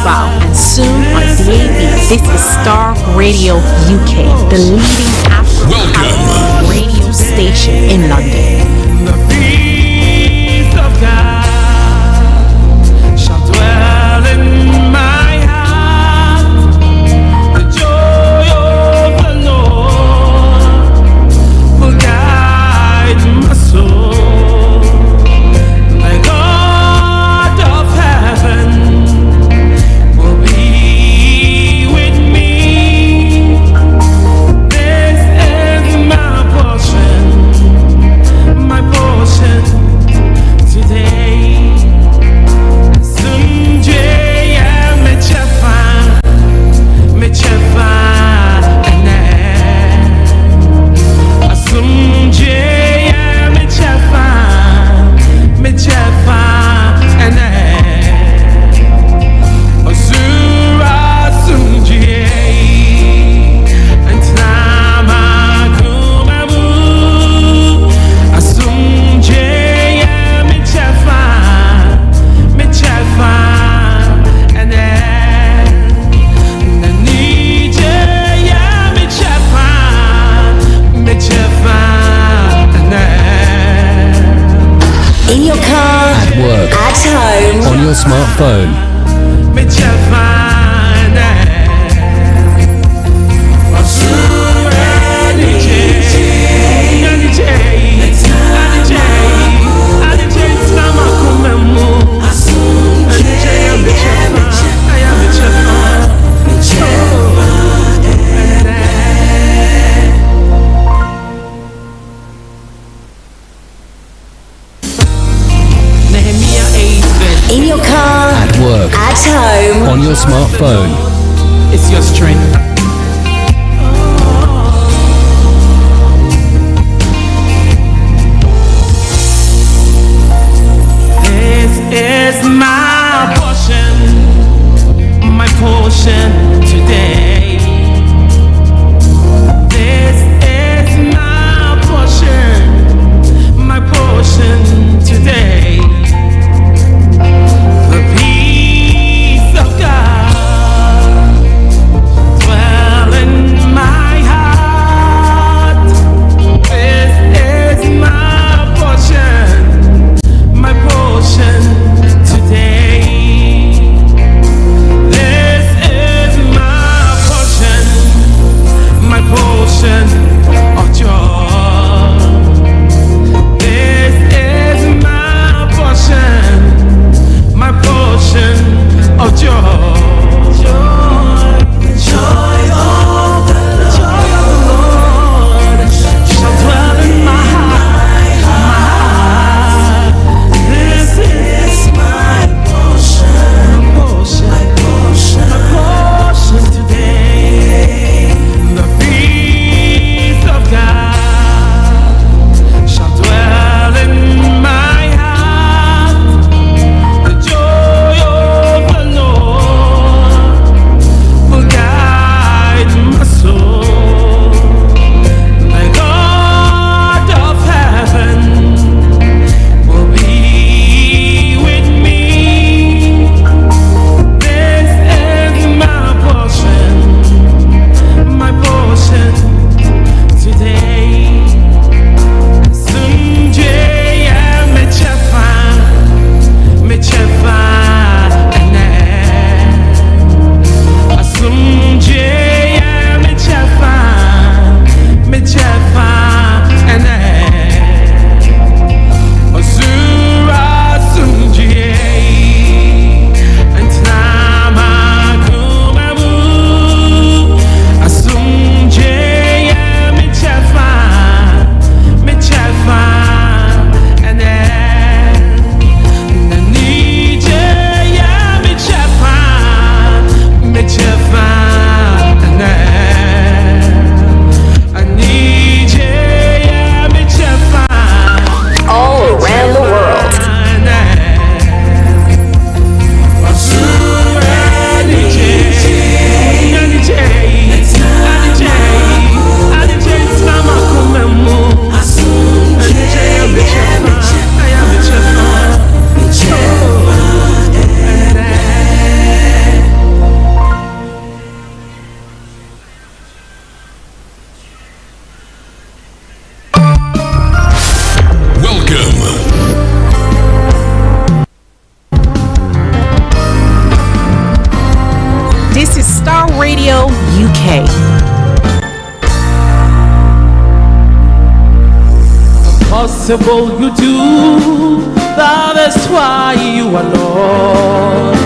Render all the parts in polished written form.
mobile and soon on DAB. This is Star Radio UK, the leading Afro radio station in London. The peace of God shall dwell in my heart. The joy of the Lord will guide my soul. The God of heaven will be with me. This is my portion today. Sunjaya mechefa ene. Sunjaya mechefa ene. Azura sunjaya antama kumabu. Sunjaya mechefa ene. Nanijaya mechefa ene. In your car, at work, at home, on your smartphone. Mechefa ene. in your car, At work, at home, on your smartphone. It's your strength. This is my portion today. This is my portion today. The peace of God dwells impossible you do. That is why you are Lord.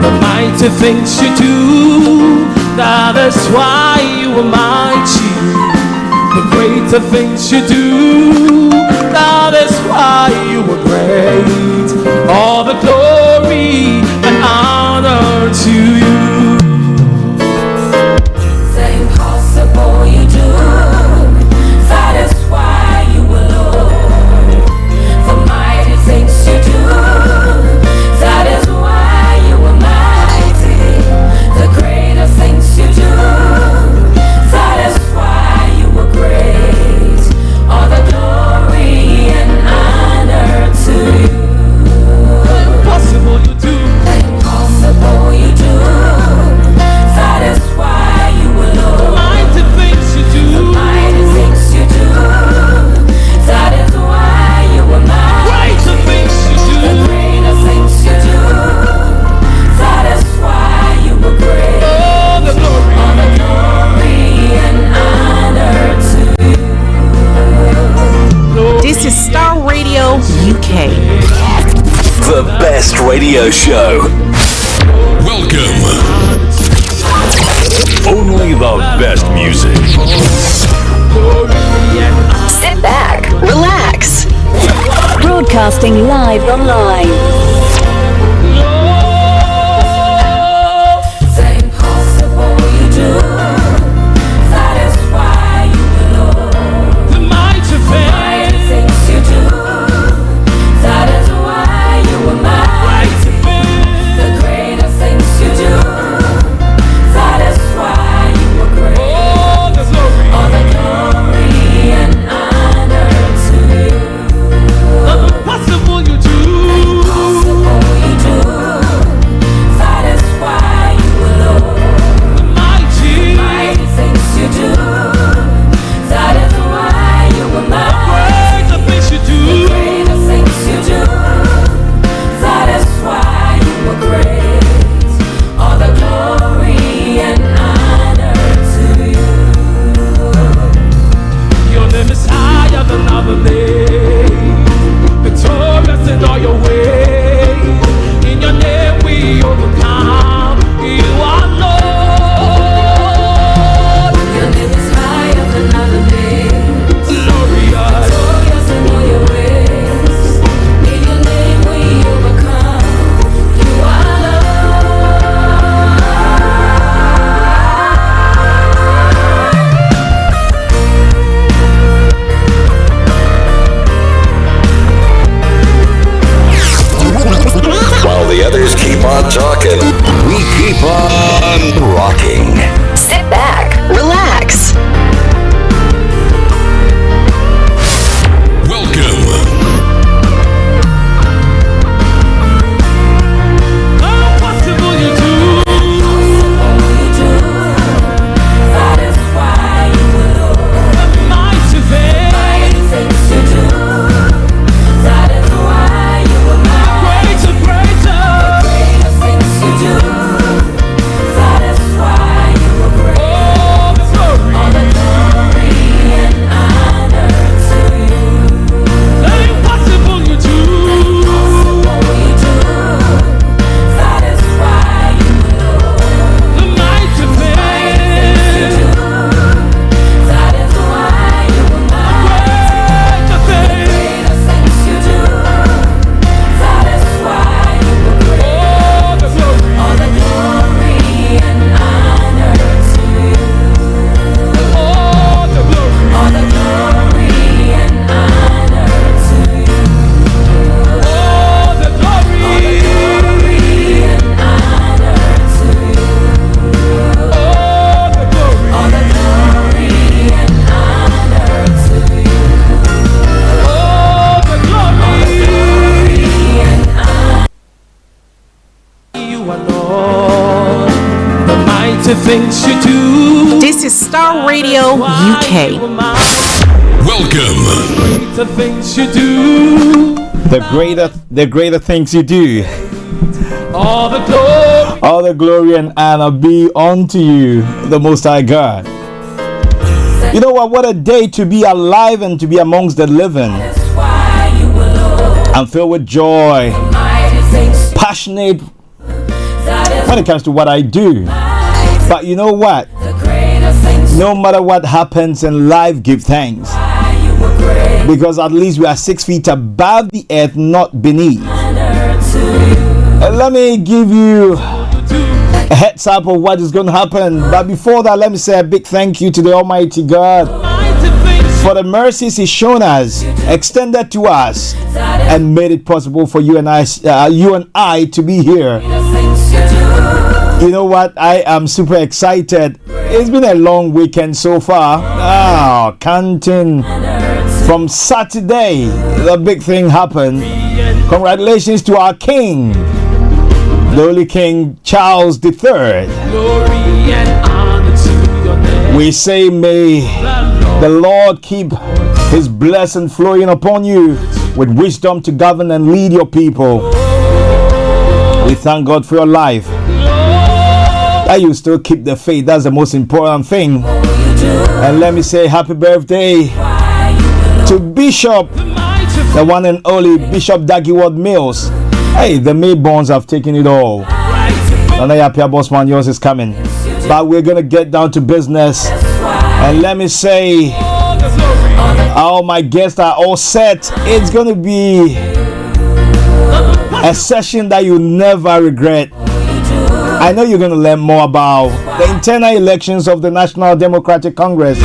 The mighty things you do. That is why you are mighty. The greater things you do. That is why you are great. All the glory and honor to you. The impossible you do. That is why you are Lord. The mighty things you do. That is why you are mighty. The greater things you do. That is why you are great. All the glory and honor to you. The impossible you do. The impossible you do. That is why you are Lord. Mighty things you do. The mighty things you do. That is why you are mighty. Greater things you do. The greater things you do. That is why you are great. All the glory. All the glory and honor to you. This is Star Radio UK. The best radio show. Welcome. Only the best music. Sit back, relax. Broadcasting live online. The impossible you do. That is why you are Lord. The mighty Mighty things. things you do. That is why you are mighty. The greater things you do. That is why you are great. All the glory. All the glory and honor to you. The impossible you do. Impossible you do. That is why you are Lord. The mighty. Mighty things you do. That is why you are mighty. Greater things you do. Greater things you do. That is why you are great. All the glory and honor to you. Your name is higher than other name. Victorious in all your ways. In your name we overcome. You are Lord. Your name is higher than other names. Glorious. Glorious in all your ways. In your name we overcome. You are While the others keep on talking, we keep on rocking. Sit back, relax. Welcome. The impossible you do. impossible you do. That is why you are Lord. The mighty things. Mighty things you do. That is why you are mighty. Greater. Greater things you do. That is why you are great. All the glory. All the glory and honor to you. The impossible you do. Impossible you do. That is why you are Lord. The mighty Things you things. do. That is why you are mighty. Greater things. Greater things you do. That is why you are great. All the glory. All the glory and honor to you. All the glory. All the glory and honor to you. All the glory. Glory and honor to you. All the glory. All the glory and honor to you. All the glory. And honor. You are Lord. The mighty things you do. This is Star Radio UK. Welcome. The things you do. The greater things you do. All the glory. All the glory and honor be unto you, the Most High God. You know what? What a day to be alive and to be amongst the living. That's why I'm filled with joy, passionate when it comes to what I do. But you know what? No matter what happens in life, give thanks. Because at least we are 6 feet above the earth, not beneath. Let me give you a heads up of what is going to happen. But before that, let me say a big thank you to the Almighty God for the mercies He's shown us, extended to us, and made it possible for you and I to be here. You know what? I am super excited. It's been a long weekend so far. Counting from Saturday, the big thing happened. Congratulations to our King, the Holy King Charles III. We say, may the Lord keep His blessing flowing upon you with wisdom to govern and lead your people. We thank God for your life, that you still keep the faith. That's the most important thing. And let me say happy birthday to Bishop, the one and only Bishop Dagiwad Mills. Hey, the Mayborns have taken it all. Bossman, yours is coming. But we're going to get down to business. And let me say, all my guests are all set. It's going to be a session that you'll never regret. I know you're going to learn more about the internal elections of the National Democratic Congress,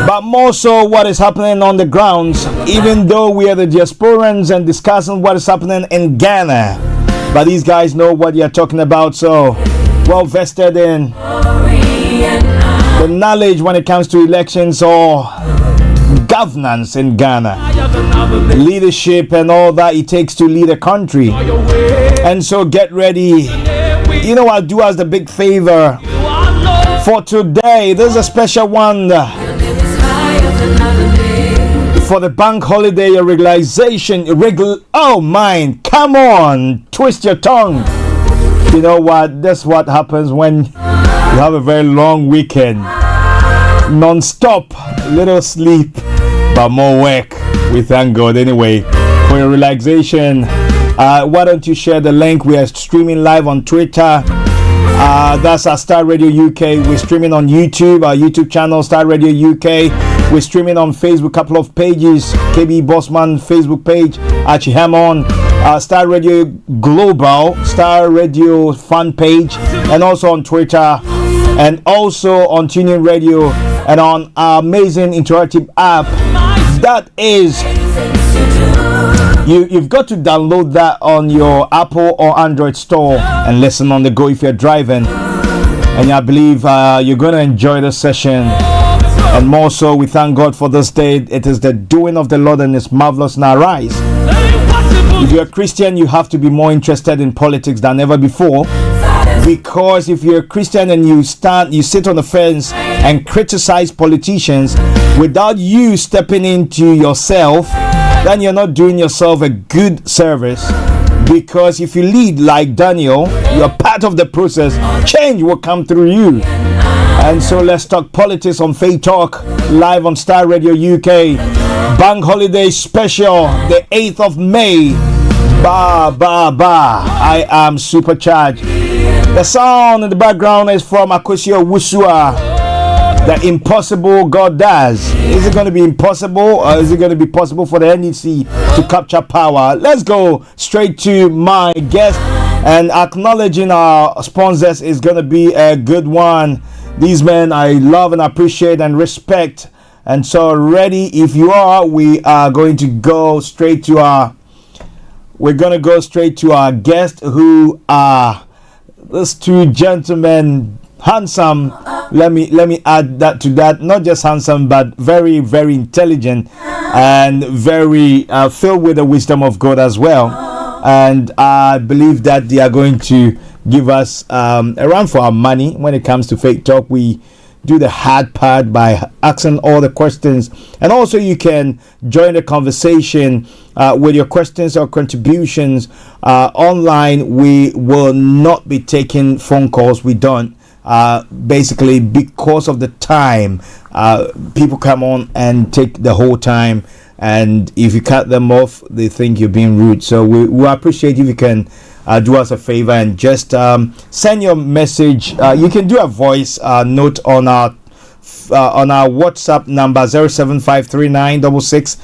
but more so what is happening on the grounds, even though we are the diasporans and discussing what is happening in Ghana. But these guys know what you're talking about, so well vested in the knowledge when it comes to elections or governance in Ghana, leadership and all that it takes to lead a country. And so get ready. You know what? Do us the big favor for today. There's a special one for the bank holiday regularization. Oh, mine. Come on. Twist your tongue. You know what? That's what happens when you have a very long weekend. Non-stop. Little sleep, but more work. We thank God anyway for your relaxation. Why don't you share the link? We are streaming live on Twitter. That's our Star Radio UK. We're streaming on YouTube, our YouTube channel, Star Radio UK. We're streaming on Facebook, couple of pages. KB Bossman Facebook page, Archie Hammond, Star Radio Global, Star Radio fan page, and also on Twitter, and also on TuneIn Radio, and on our amazing interactive app. That is, you've got to download that on your Apple or Android store and listen on the go if you're driving. And I believe you're going to enjoy the session. And more so, we thank God for this day. It is the doing of the Lord, and it's marvelous in our eyes. If you're a Christian, you have to be more interested in politics than ever before. Because if you're a Christian and you sit on the fence and criticize politicians without you stepping into yourself, then you're not doing yourself a good service. Because if you lead like Daniel, you're part of the process. Change will come through you. And so let's talk politics on Faith Talk live on Star Radio UK. Bank holiday special, the 8th of May. I am supercharged. The sound in the background is from Akosio Wusua. The impossible God does. Is it going to be impossible, or is it going to be possible for the NEC to capture power? Let's go straight to my guest, and acknowledging our sponsors is going to be a good one. These men I love and appreciate and respect. And so ready, if you are, we are going to go straight to our guest, who are these two gentlemen, handsome. Let me add that to that. Not just handsome, but very, very intelligent and very filled with the wisdom of God as well. And I believe that they are going to give us a run for our money when it comes to Faith Talk. We do the hard part by asking all the questions, and also you can join the conversation with your questions or contributions online. We will not be taking phone calls. We don't basically because of the time. People come on and take the whole time, and if you cut them off, they think you're being rude. So we appreciate if you can do us a favor and just send your message. You can do a voice note on our WhatsApp number 0753966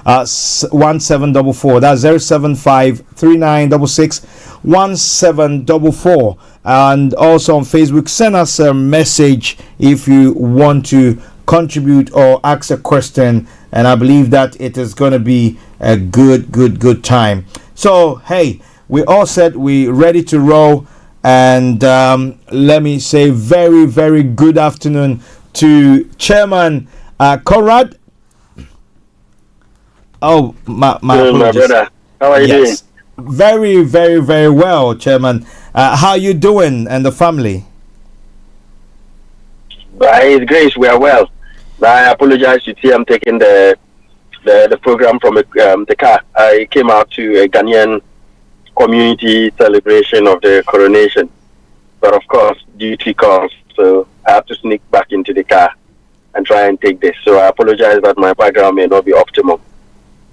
1744. That's 0753966 and also on Facebook, send us a message if you want to contribute or ask a question, and I believe that it is going to be a good time. So hey, we all said we ready to roll, and let me say very good afternoon to Chairman Conrad. Oh, my apologies. My brother. How are you doing? Very well, Chairman. How you doing and the family? By His grace, we are well. I apologize to see I'm taking the program from the car. I came out to a Ghanaian community celebration of the coronation, but of course duty calls, so I have to sneak back into the car and try and take this. So I apologize that my background may not be optimal.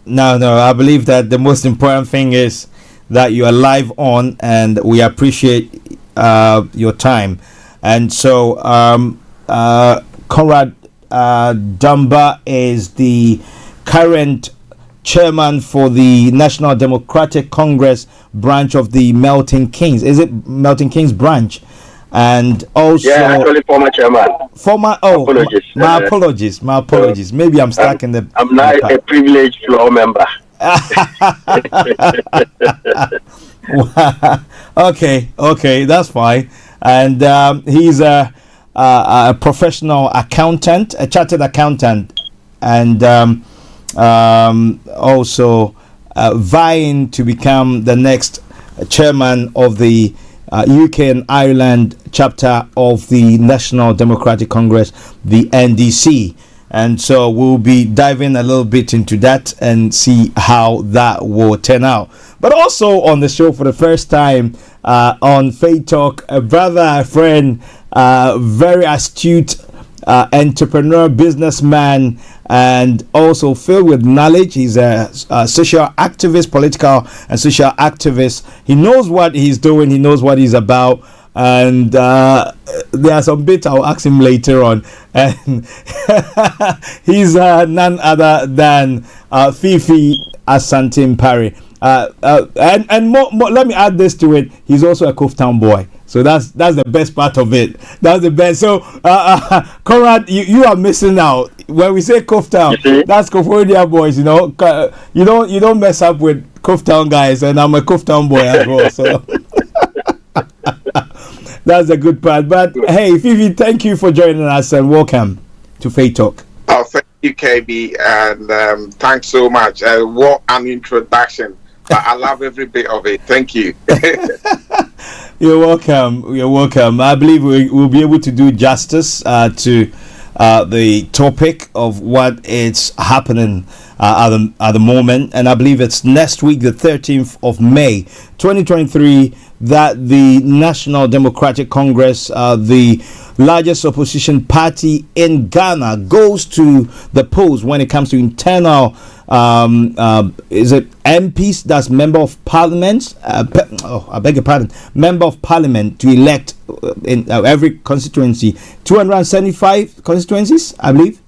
No, I believe that the most important thing is that you are live on, and we appreciate your time. And so Conrad Dumbah is the current chairman for the National Democratic Congress branch of the Melton Kings. Is it Melton Kings branch? And also, yeah, actually former chairman. Apologies. My apologies. Maybe I'm stuck in the. I'm now a privileged floor member. Okay, that's fine. And he's a professional accountant, a chartered accountant, and also vying to become the next chairman of the UK and Ireland chapter of the National Democratic Congress, the NDC. And so we'll be diving a little bit into that and see how that will turn out. But also on the show for the first time on Faith Talk, a brother, a friend, very astute entrepreneur, businessman, and also filled with knowledge. He's a social activist, political and social activist. He knows what he's doing. He knows what he's about. And there are some bits I'll ask him later on. And he's none other than Fiifi Asante-Mparey. And more, let me add this to it. He's also a Cove Town boy. So that's the best part of it. That's the best. So Conrad, you are missing out. When we say Cove Town, that's Koforia boys. You know, you don't mess up with Cove Town guys, and I'm a Cove Town boy as well. So that's the good part. But hey, Fiifi, thank you for joining us and welcome to Faith Talk. Oh, thank you, KB, and thanks so much. What an introduction. I love every bit of it. Thank you. You're welcome. I believe we'll be able to do justice to the topic of what is happening at the moment. And I believe it's next week, the 13th of May, 2023, that the National Democratic Congress, the largest opposition party in Ghana, goes to the polls when it comes to internal is it MPs, that's member of parliament, I beg your pardon, member of parliament to elect in every constituency, 275 constituencies, I believe,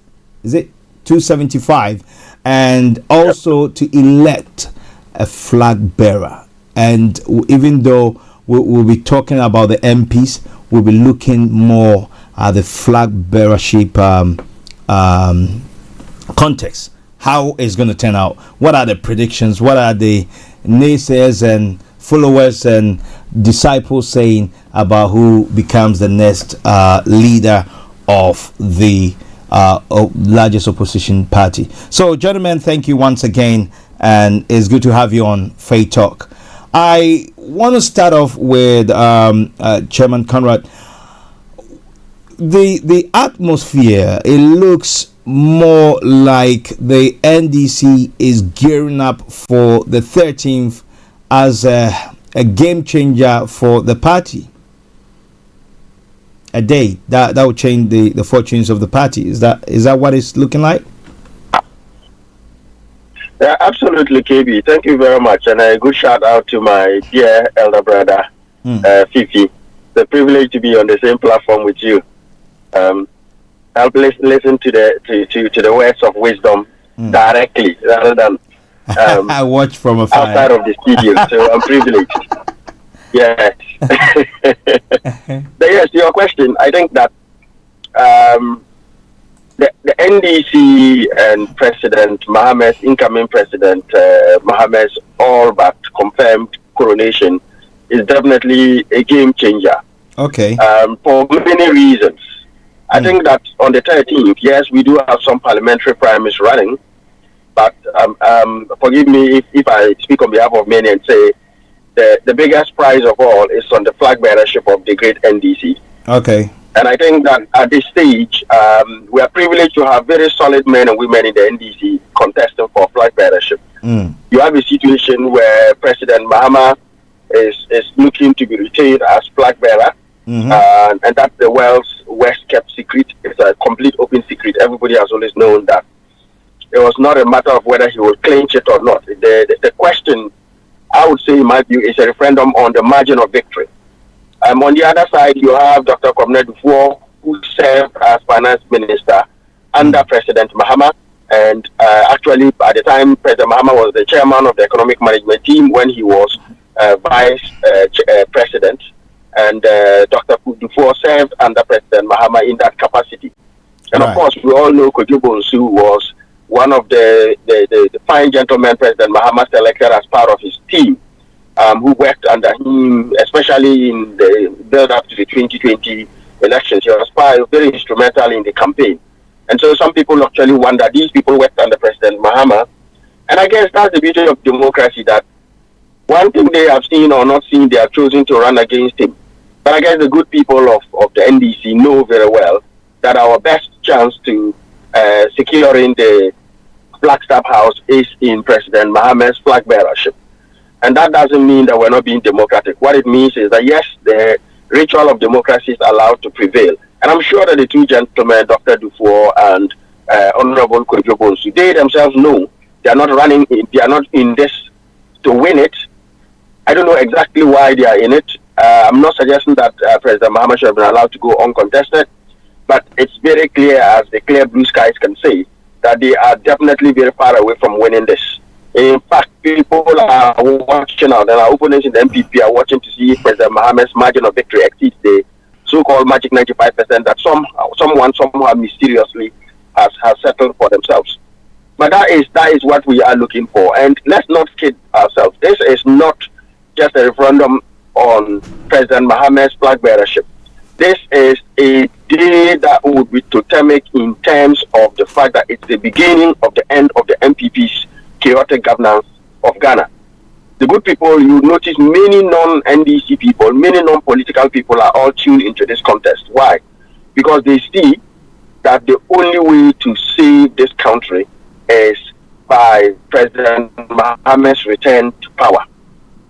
is it 275, and also to elect a flag bearer. And even though we'll be talking about the MPs, we'll be looking more at the flag bearership context. How it's going to turn out? What are the predictions? What are the naysayers and followers and disciples saying about who becomes the next leader of the largest opposition party? So, gentlemen, thank you once again, and it's good to have you on Faith Talk. I want to start off with Chairman Conrad. The atmosphere, it looks more like the NDC is gearing up for the 13th as a game changer for the party. A day that will change the fortunes of the party. Is that what it's looking like? Absolutely, KB. Thank you very much. And a good shout out to my dear elder brother, Fiifi. The privilege to be on the same platform with you. I'll listen to the words of wisdom directly rather than I watch from afar. Outside of the studio, so I'm privileged. Yes. But yes, to your question, I think that the NDC and President Mohammed's incoming President Mohammed's all but confirmed coronation is definitely a game changer. Okay. For many reasons. I think that on the 13th, yes, we do have some parliamentary primaries running, but forgive me if I speak on behalf of many and say the biggest prize of all is on the flag bearership of the great NDC. Okay. And I think that at this stage, we are privileged to have very solid men and women in the NDC contesting for flag bearership. You have a situation where President Mahama is looking to be retained as flag bearer, and that's the world's worst kept secret. It's a complete open secret. Everybody has always known that. It was not a matter of whether he will clinch it or not. The question, I would say, in my view, is a referendum on the margin of victory. On the other side, you have Dr. Conrad, who served as finance minister under President Mahama. And actually, by the time President Mahama was the chairman of the economic management team, when he was vice president, and Dr. Dufour served under President Mahama in that capacity. And of course, we all know Kojo Bonsu was one of the fine gentlemen President Mahama selected as part of his team, who worked under him, especially in the build-up to the 2020 elections. He was very instrumental in the campaign. And so some people actually wonder, these people worked under President Mahama. And I guess that's the beauty of democracy, that one thing they have seen or not seen, they have chosen to run against him. But I guess the good people of the NDC know very well that our best chance to securing the Flagstaff House is in President Mohammed's flag bearership. And that doesn't mean that we're not being democratic. What it means is that, yes, the ritual of democracy is allowed to prevail. And I'm sure that the two gentlemen, Dr. Dufour and Honorable Kojo Bonsu, they themselves know they are not in this to win it. I don't know exactly why they are in it. I'm not suggesting that President Mohammed should have been allowed to go uncontested, but it's very clear, as the clear blue skies can say, that they are definitely very far away from winning this. In fact, people are watching out, and our opponents in the MPP are watching to see if President Mohammed's margin of victory exceeds the so-called magic 95% that someone somehow mysteriously has settled for themselves. But that is what we are looking for. And let's not kid ourselves. This is not just a referendum on President Mohammed's flag bearership. This is a day that would be totemic in terms of the fact that it's the beginning of the end of the MPP's chaotic governance of Ghana. The good people, you notice many non-NDC people, many non-political people are all tuned into this contest. Why? Because they see that the only way to save this country is by President Mohammed's return to power.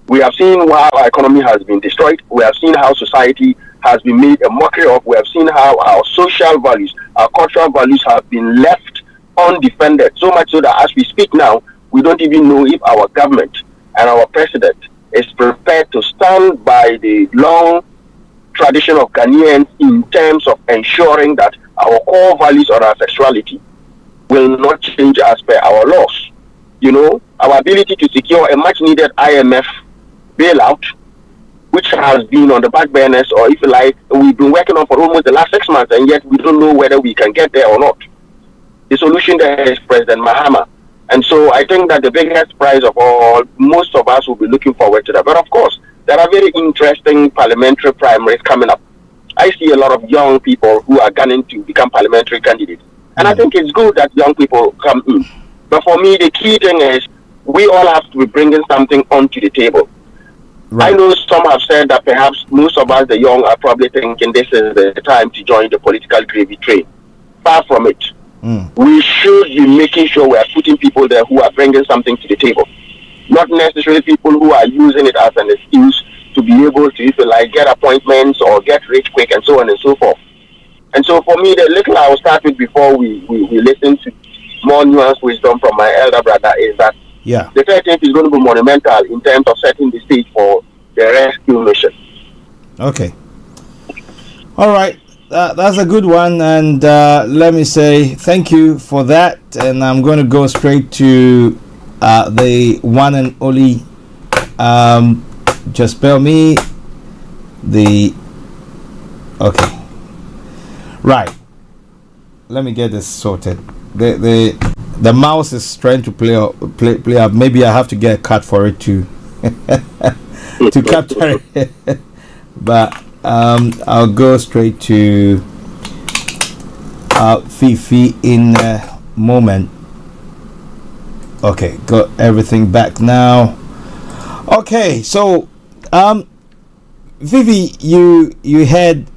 We have seen how our economy has been destroyed. We have seen how society has been made a mockery of. We have seen how our social values, our cultural values have been left undefended. So much so that as we speak now, we don't even know if our government and our president is prepared to stand by the long tradition of Ghanaians in terms of ensuring that our core values on our sexuality will not change as per our laws. You know, our ability to secure a much needed IMF bailout, which has been on the back burners, or if you like, we've been working on for almost the last 6 months, and yet we don't know whether we can get there or not. The solution there is President Mahama. And so I think that the biggest prize of all, most of us will be looking forward to that. But of course, there are very interesting parliamentary primaries coming up. I see a lot of young people who are gunning to become parliamentary candidates. And I think it's good that young people come in. But for me, the key thing is we all have to be bringing something onto the table. Right. I know some have said that perhaps most of us, the young, are probably thinking this is the time to join the political gravy train. Far from it. We should be making sure we are putting people there who are bringing something to the table. Not necessarily people who are using it as an excuse to be able to, if you like, get appointments or get rich quick and so on and so forth. And so for me, the little I will start with before we listen to more nuanced wisdom from my elder brother is that Yeah. The 13th is going to be monumental in terms of setting the stage for the rescue mission. Okay. All right. That's a good one, and let me say thank you for that. And I'm going to go straight to the one and only. Just spell me the. Okay. Right. Let me get this sorted. The mouse is trying to play up. Maybe I have to get a cut for it to capture it. But I'll go straight to Fiifi in a moment. Okay, got everything back now. Okay, so Fiifi, you had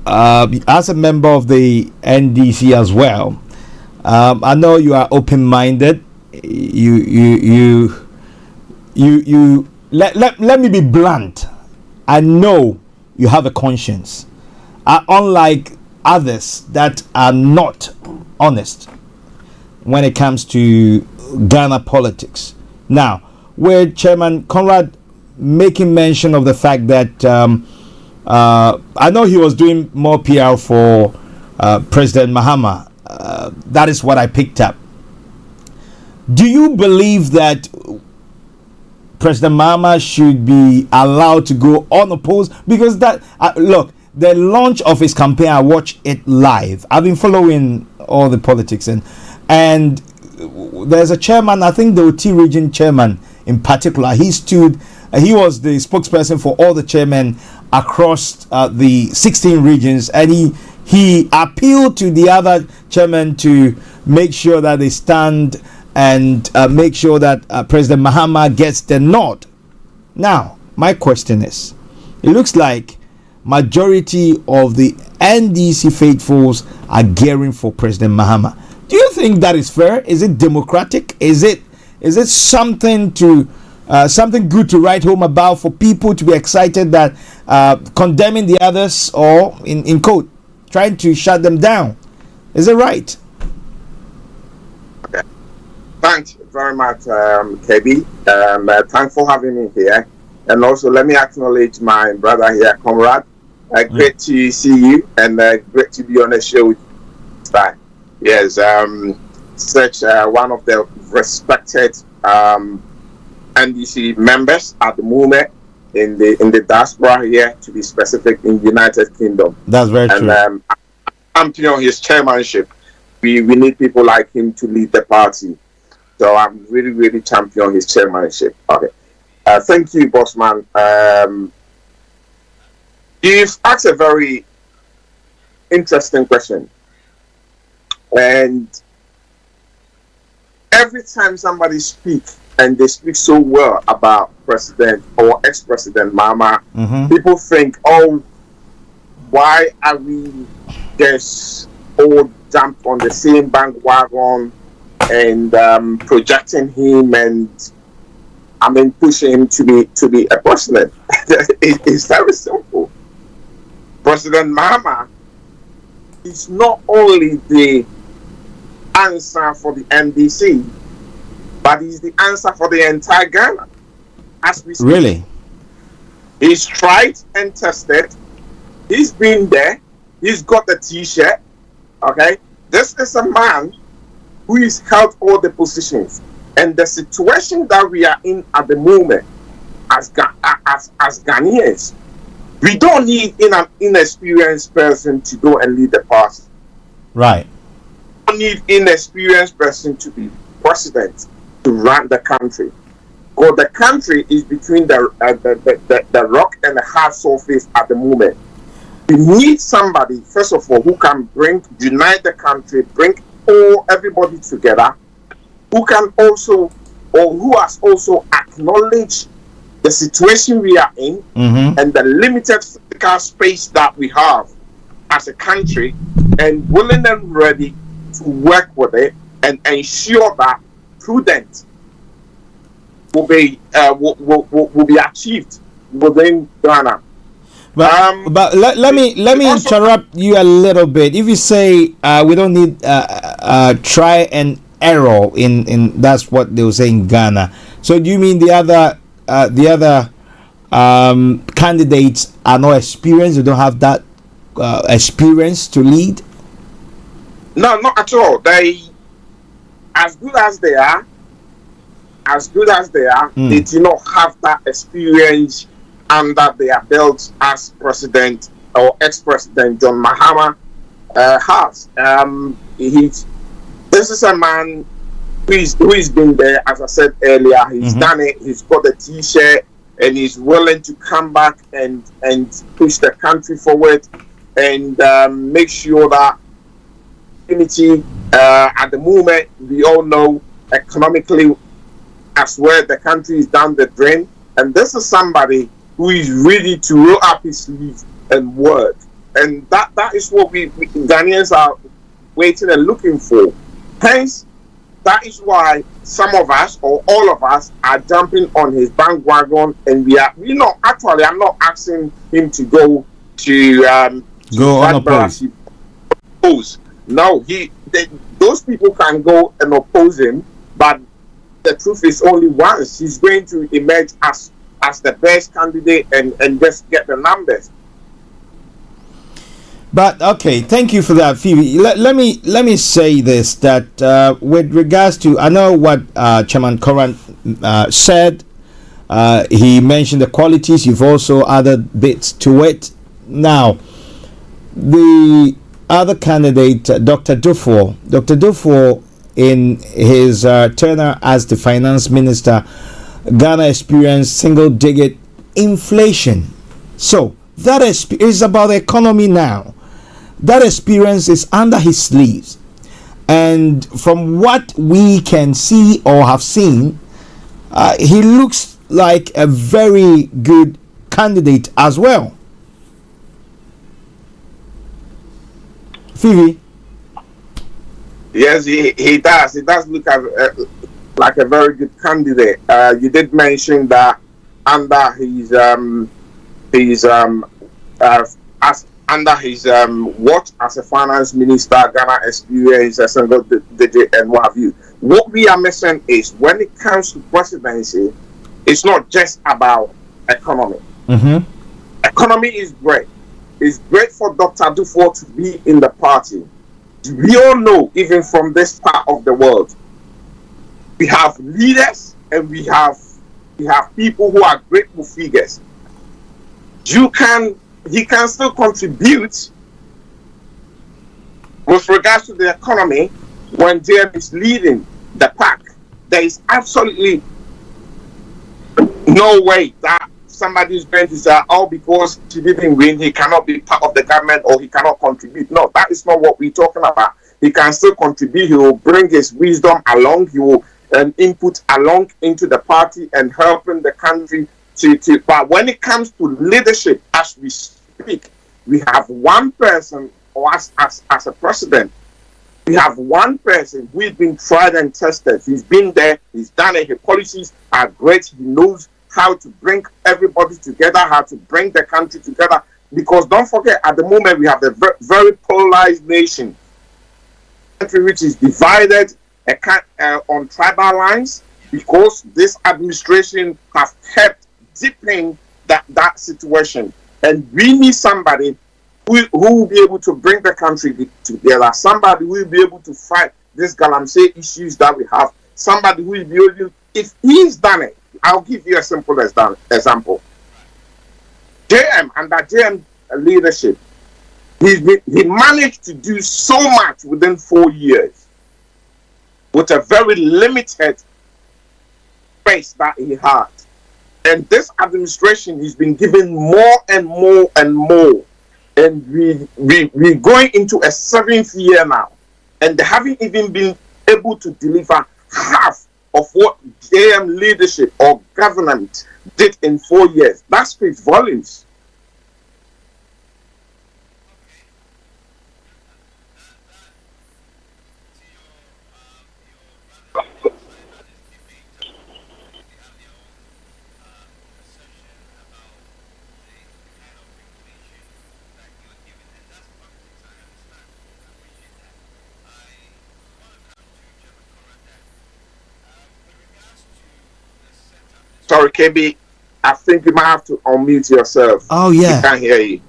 as a member of the NDC as well. I know you are open-minded. You let me be blunt. I know you have a conscience, unlike others that are not honest when it comes to Ghana politics. Now, with Chairman Conrad making mention of the fact that I know he was doing more PR for President Mahama. That is what I picked up. Do you believe that President Mahama should be allowed to go unopposed? Because that look, the launch of his campaign, I watched it live. I've been following all the politics, and there's a chairman, I think the OT region chairman in particular. He was the spokesperson for all the chairmen across the 16 regions, and he appealed to the other chairmen to make sure that they stand and make sure that President Mahama gets the nod. Now, my question is, it looks like majority of the NDC faithfuls are gearing for President Mahama. Do you think that is fair? Is it democratic? Is it something to something good to write home about for people to be excited that condemning the others, or in quote, trying to shut them down? Is it right? Okay. Thanks very much, KB. Thanks for having me here. And also, let me acknowledge my brother here, Conrad. Great to see you, and great to be on the show with you today. Yes, such one of the respected NDC members at the moment in the diaspora here, to be specific, in the United Kingdom. That's very true. And champion his chairmanship. We need people like him to lead the party. So I'm really, really champion his chairmanship. Okay. Thank you, Bossman. You've asked a very interesting question. And every time somebody speaks, and they speak so well about President or ex-President Mahama, people think, oh, why are we just all jumped on the same bandwagon and projecting him and pushing him to be a president? It's very simple. President Mahama is not only the answer for the NDC, but he's the answer for the entire Ghana. As we speak. Really? He's tried and tested. He's been there. He's got the T-shirt. Okay? This is a man who has held all the positions. And the situation that we are in at the moment, as Ghanaians, we don't need an inexperienced person to go and lead the party. Right. We don't need inexperienced person to be president, to run the country. Because the country is between the rock and the hard surface at the moment. We need somebody, first of all, who can unite the country, bring everybody together, who can also, or who has also acknowledged the situation we are in, and the limited physical space that we have as a country, and willing and ready to work with it and ensure that prudence will be achieved within Ghana. But let me interrupt you a little bit. If you say we don't need try and error in that's what they were saying in Ghana. So do you mean the other candidates are not experienced? They don't have that experience to lead? No, not at all. They, as good as they are, they do not have that experience under their belts as president or ex-president John Mahama has. This is a man who's been there, as I said earlier. He's done it. He's got the T-shirt, and he's willing to come back and push the country forward and make sure that unity. At the moment, we all know economically as well the country is down the drain, and this is somebody who is ready to roll up his sleeves and work, and that is what we Ghanaians are waiting and looking for. Hence, that is why some of us or all of us are jumping on his bandwagon, and actually I'm not asking him to go unopposed. No, those people can go and oppose him, but the truth is only once he's going to emerge as the best candidate and just get the numbers. But okay, thank you for that, Fiifi. Let me say this, that with regards to, I know what Chairman Conrad said. He mentioned the qualities. You've also added bits to it. Now, the other candidate, Dr. Dufour, in his tenure as the finance minister, Ghana experienced single-digit inflation. So that is about the economy now. That experience is under his sleeves, and from what we can see or have seen, he looks like a very good candidate as well. Fiifi? Yes, he does. He does look like a very good candidate. You did mention that under his watch as a finance minister, Ghana experienced a single digit and what have you. What we are missing is when it comes to presidency, it's not just about economy. Economy is great. It's great for Dr. Dufour to be in the party. We all know, even from this part of the world, we have leaders and we have people who are grateful figures. He can still contribute with regards to the economy when JM is leading the pack. There is absolutely no way that somebody is going to say, oh, because he didn't win, he cannot be part of the government or he cannot contribute. No, that is not what we're talking about. He can still contribute. He will bring his wisdom along. He will input along into the party and helping the country to. But when it comes to leadership, as we speak, we have one person, or as a president, we have one person who has been tried and tested. He's been there. He's done it. His policies are great. He knows how to bring everybody together, how to bring the country together. Because don't forget, at the moment, we have a very polarized nation. Country which is divided on tribal lines, because this administration has helped deepen that situation. And we need somebody who will be able to bring the country together, somebody who will be able to fight these galamsey issues that we have, somebody who will be able, if he's done it, I'll give you a simple example. JM, under JM leadership, he managed to do so much within 4 years with a very limited space that he had. And this administration has been given more and more and more. And we're going into a 7th year now. And they haven't even been able to deliver half of what JM leadership or government did in 4 years. That speaks volumes. Sorry, KB. I think you might have to unmute yourself. Oh yeah. We can't hear you.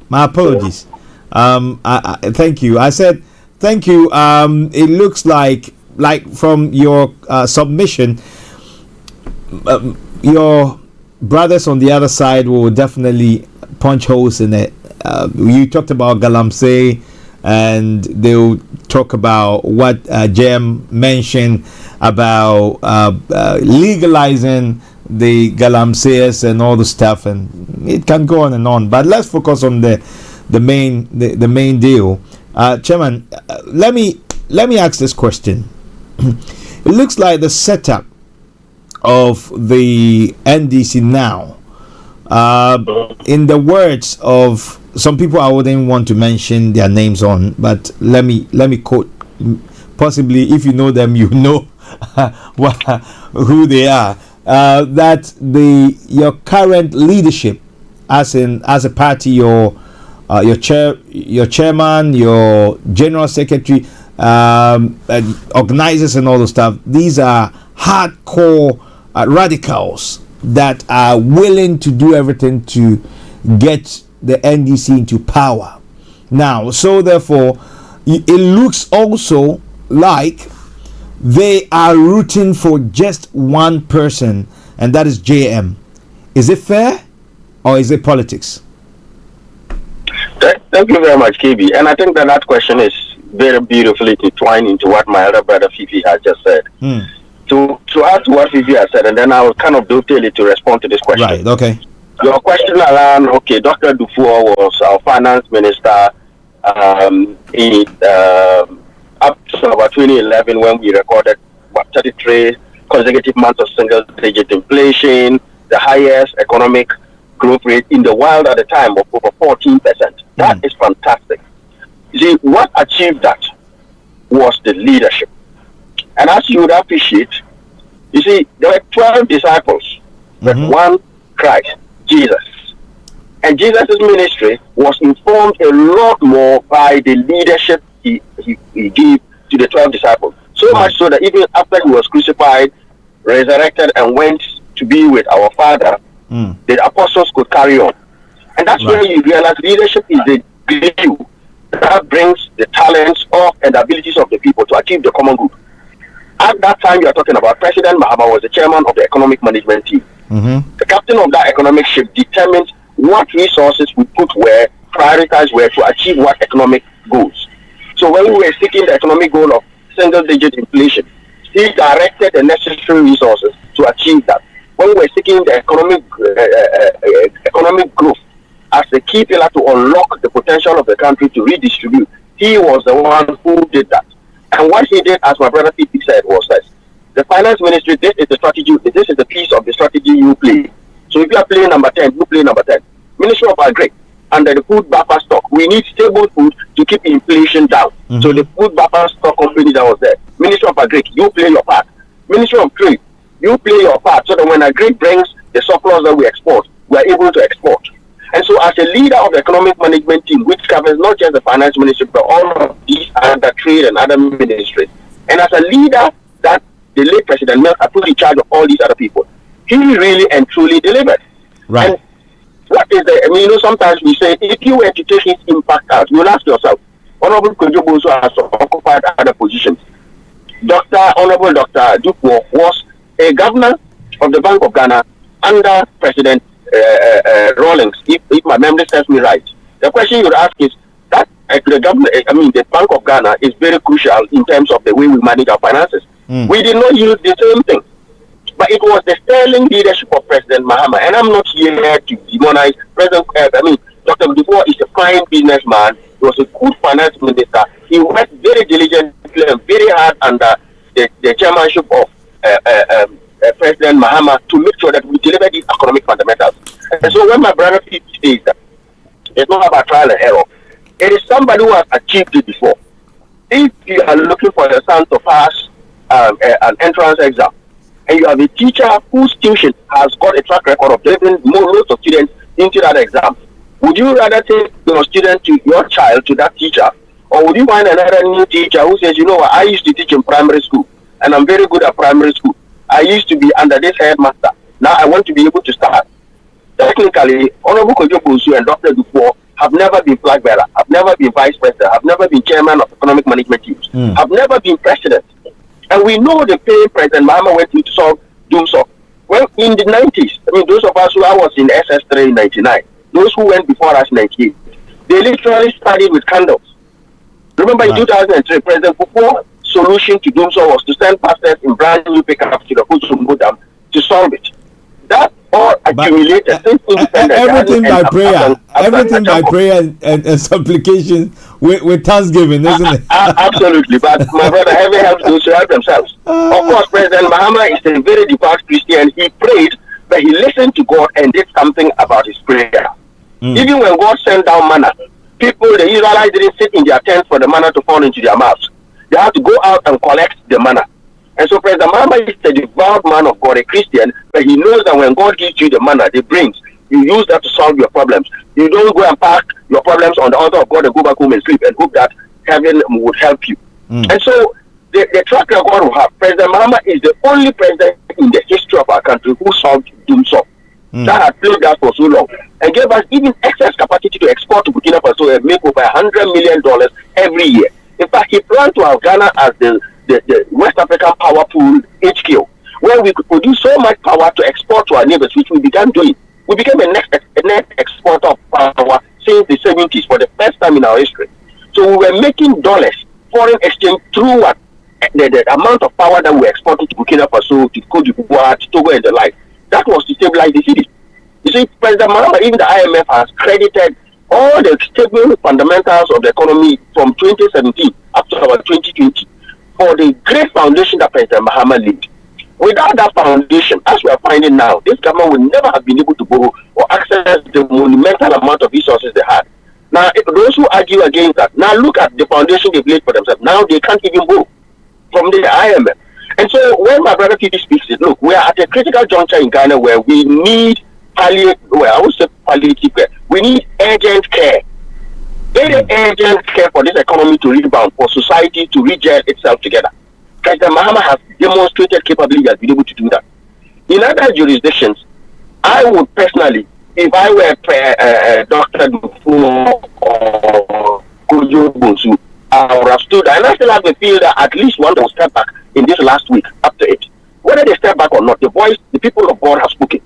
My apologies. Thank you. I said thank you. It looks like from your submission, your brothers on the other side will definitely punch holes in it. You talked about Galamsey, and they'll talk about what Jem mentioned about legalizing the Galamseyers and all the stuff, and it can go on and on. But let's focus on the main deal. Chairman, let me ask this question. It looks like the setup of the NDC now, in the words of some people I wouldn't want to mention their names on, but let me quote, possibly if you know them, you know who they are. That your current leadership, as a party, your chairman, your general secretary, organizers and all the stuff, these are hardcore radicals that are willing to do everything to get the NDC into power. Now, so therefore, it looks also like they are rooting for just one person, and that is JM. Is it fair, or is it politics? Thank you very much, KB. And I think that question is very beautifully intertwined into what my other brother Fiifi has just said. To add to what Fiifi has said, and then I will kind of dovetail it to respond to this question. Right, okay. Your question around, Dr. Dufour was our finance minister up to about 2011, when we recorded 33 consecutive months of single-digit inflation, the highest economic growth rate in the world at the time of over 14%. That is fantastic. You see, what achieved that was the leadership. And as you would appreciate, you see, there were 12 disciples, but one Christ, Jesus. And Jesus' ministry was informed a lot more by the leadership he gave to the 12 disciples. So much so that even after he was crucified, resurrected, and went to be with our Father, the apostles could carry on. And that's where you realize leadership is the glue that brings the talents of and the abilities of the people to achieve the common good. At that time you are talking about, President Mahama was the chairman of the economic management team. The captain of that economic ship determined what resources we put where, prioritize where to achieve what economic goals. So when we were seeking the economic goal of single-digit inflation, he directed the necessary resources to achieve that. When we were seeking the economic growth as the key pillar to unlock the potential of the country to redistribute, he was the one who did that. And what he did, as my brother Fiifi said, was this: the finance ministry, this is the strategy, this is the piece of the strategy you play. So if you are playing number 10, you play number 10. Ministry of Agri, under the food buffer stock, we need stable food to keep inflation down. So the food buffer stock company that was there, Ministry of Agri, you play your part. Ministry of Trade, you play your part, so that when Agri brings the surplus that we export, we are able to export. And so as a leader of the economic management team, which covers not just the finance ministry, but all of these other trade and other ministries, and as a leader that the late President Mills had put in charge of all these other people, he really and truly delivered. Right. And what is the, sometimes we say, if you were to take his impact out, you'll ask yourself, Honorable Kojoboso has occupied other positions. Honorable Dr. Dufour was a governor of the Bank of Ghana under President Rawlings, if my memory serves me right. The question you would ask is that the Bank of Ghana is very crucial in terms of the way we manage our finances. We did not use the same thing, but it was the sterling leadership of President Mahama. And I'm not here to demonize President. Dr. Dufour is a fine businessman. He was a good finance minister. He worked very diligently and very hard under the chairmanship of President Mahama to make sure that we deliver these economic fundamentals. And so when my brother Fiifi says that it's not about trial and error, it is somebody who has achieved it before. If you are looking for your son to pass an entrance exam, and you have a teacher whose tuition has got a track record of delivering loads of students into that exam, would you rather take your child to that teacher, or would you find another new teacher who says, I used to teach in primary school, and I'm very good at primary school. I used to be under this headmaster. Now I want to be able to start. Technically, Honorable Kojo Bonsu and Dr. Dufour have never been flag bearer, have never been vice president, have never been chairman of economic management teams, have never been president. And we know the pain President Mahama went through to solve Doomsor. Well, in the 90s, I mean, those of us who I was in SS3 in 99, those who went before us in 98, they literally started with candles. Remember in 2003, President Kufuor's solution to Doomsor was to send pastors in brand new pickups to the Kutsumbo Dam to solve it. That all accumulated since independence. Everything by prayer and supplication with thanksgiving, isn't it? Absolutely, but my brother, heaven helps those who help themselves. Of course, President Mahama is a very devout Christian. He prayed, but he listened to God and did something about his prayer. Even when God sent down manna, the Israelites didn't sit in their tents for the manna to fall into their mouths. They had to go out and collect the manna. And so President Mahama is a devout man of God, a Christian, but he knows that when God gives you the manna, the brains, you use that to solve your problems. You don't go and park your problems on the altar of God and go back home and sleep and hope that heaven would help you. And so the track record we have, President Mahama is the only president in the history of our country who solved Doomsor. That had played that for so long and gave us even excess capacity to export to Burkina Faso and make over $100 million every year. In fact, he planned to have Ghana as the West African Power Pool HQ, where we could produce so much power to export to our neighbors, which we began doing. We became a net exporter of power since the 70s for the first time in our history. So we were making dollars, foreign exchange, through what the amount of power that we exported to Burkina Faso, to Cote d'Ivoire, to Togo and the like. That was to stabilize the city. You see, President Mahama, even the IMF has credited all the stable fundamentals of the economy from 2017 up to about 2020 for the great foundation that President Mahama laid. Without that foundation, as we are finding now, this government would never have been able to borrow or access the monumental amount of resources they had. Now, those who argue against that, now look at the foundation they've laid for themselves. Now they can't even borrow from the IMF. And so when my brother Fiifi speaks, look, we are at a critical juncture in Ghana where we need palliative care. We need urgent care. Very urgent care for this economy to rebound, for society to regel itself together. President Mahama has demonstrated capability, has been able to do that. In other jurisdictions, I would personally, if I were Dr. Dufour or Kojo Bonsu, I would have stood, and I still have the feel that at least one will step back in this last week up to it. Whether they step back or not, the people of God have spoken.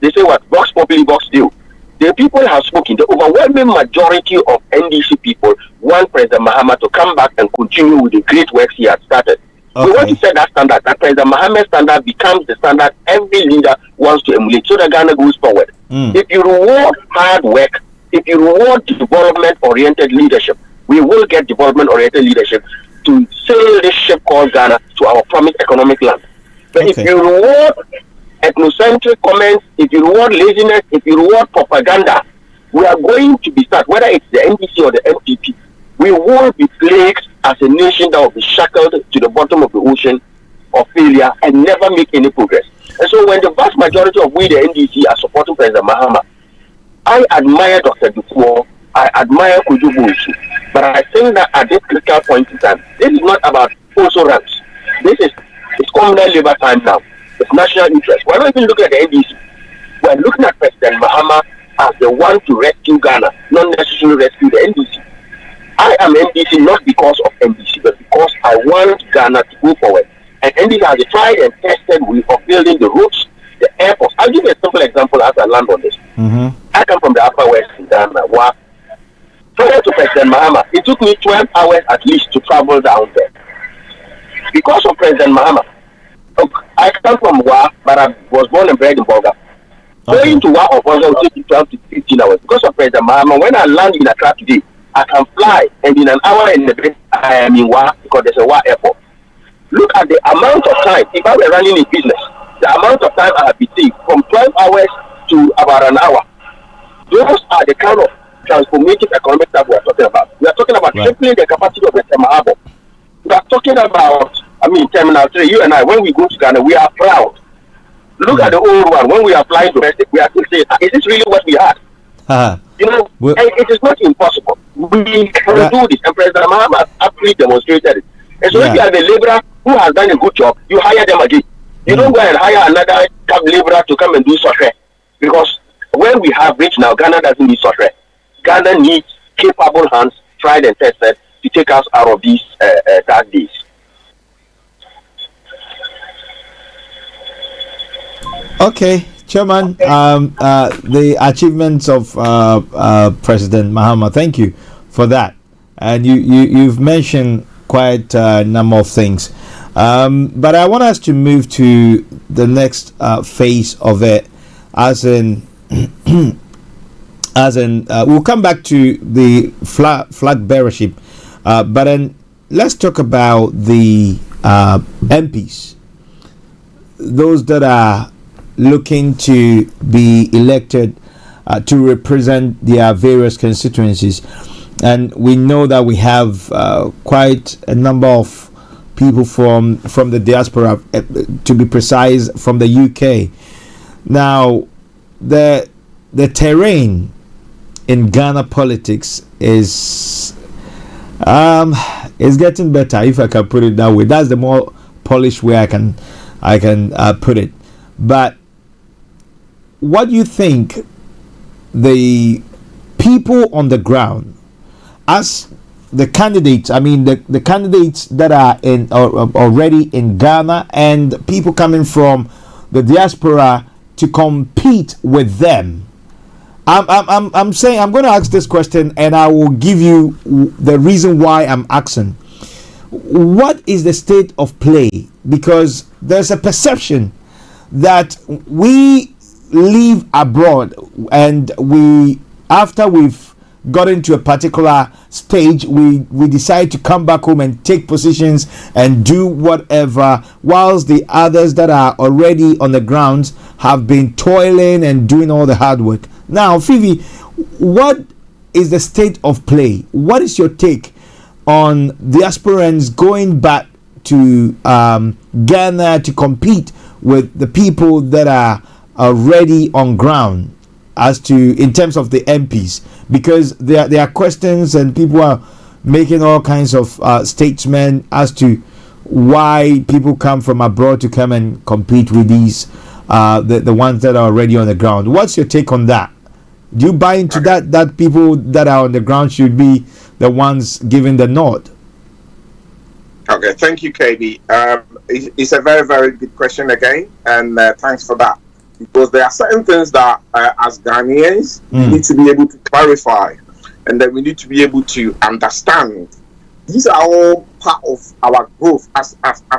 They say what? Vox populi, vox deo. The people have spoken. The overwhelming majority of NDC people want President Mahama to come back and continue with the great works he has started. We want to set that standard, that President Mahama's standard becomes the standard every leader wants to emulate so that Ghana goes forward. If you reward hard work, if you reward development-oriented leadership, we will get development-oriented leadership to sail this ship called Ghana to our promised economic land. But if you reward ethnocentric comments, if you reward laziness, if you reward propaganda, we are going to be stuck, whether it's the NDC or the MPP. We will be plagued as a nation that will be shackled to the bottom of the ocean of failure and never make any progress. And so when the vast majority of we, the NDC, are supporting President Mahama, I admire Dr. Dufour, I admire Kojo Bonsu, but I think that at this critical point in time, this is not about also ranks. It's communal labor time now. It's national interest. We're not even looking at the NDC. We're looking at President Mahama as the one to rescue Ghana, not necessarily rescue the NDC. I am NDC not because of NDC, but because I want Ghana to go forward. And NDC has a tried and tested way of building the roads, the airports. I'll give you a simple example as I land on this. I come from the Upper West in Ghana. Prior to President Mahama, it took me 12 hours at least to travel down there. Because of President Mahama, I come from Wa, but I was born and bred in Bolga. Going to Wa or Bolga will take me 12 to 15 hours. Because of President Mahama, when I land in Accra today, I can fly, and in an hour and a bit, I am in Wa because there's a Wa airport. Look at the amount of time, if I were running a business, the amount of time I have been taking from 12 hours to about an hour. Those are the kind of transformative economic stuff we are talking about. We are talking about tripling the capacity of the Tema Harbor. We are talking about, Terminal 3, you and I, when we go to Ghana, we are proud. Look at the old one. When we are flying domestic, we are still saying, is this really what we had? It is not impossible. We can do this, and President Mahama has actually demonstrated it. And so if you have a laborer who has done a good job, you hire them again. You don't go and hire another cab laborer to come and do software. Because when we have rich now, Ghana doesn't need software. Ghana needs capable hands, tried and tested, to take us out of these dark days. Okay, Chairman, the achievements of President Mahama, thank you for that. And you've mentioned quite a number of things. But I want us to move to the next phase of it, as in, we'll come back to the flag bearership, but then let's talk about the MPs, those that are looking to be elected to represent their various constituencies. And we know that we have quite a number of people from the diaspora, to be precise, from the UK. Now, the terrain in Ghana politics is getting better, if I can put it that way. That's the more polished way I can put it. But what do you think the people on the ground, as the candidates, I mean the candidates that are already in Ghana, and people coming from the diaspora to compete with them? I'm saying, I'm going to ask this question, and I will give you the reason why I'm asking. What is the state of play? Because there's a perception that we live abroad, and after we've gotten to a particular stage, we decide to come back home and take positions and do whatever, whilst the others that are already on the grounds have been toiling and doing all the hard work. Now, Fiifi, what is the state of play? What is your take on the aspirants going back to Ghana to compete with the people that are already on ground, as to in terms of the MPs? Because there are questions, and people are making all kinds of statements as to why people come from abroad to come and compete with these the ones that are already on the ground. What's your take on that? Do you buy into that people that are on the ground should be the ones giving the nod? Okay, thank you, KB. It's a very, very good question again, and thanks for that. Because there are certain things that, as Ghanaians, we need to be able to clarify, and that we need to be able to understand. These are all part of our growth as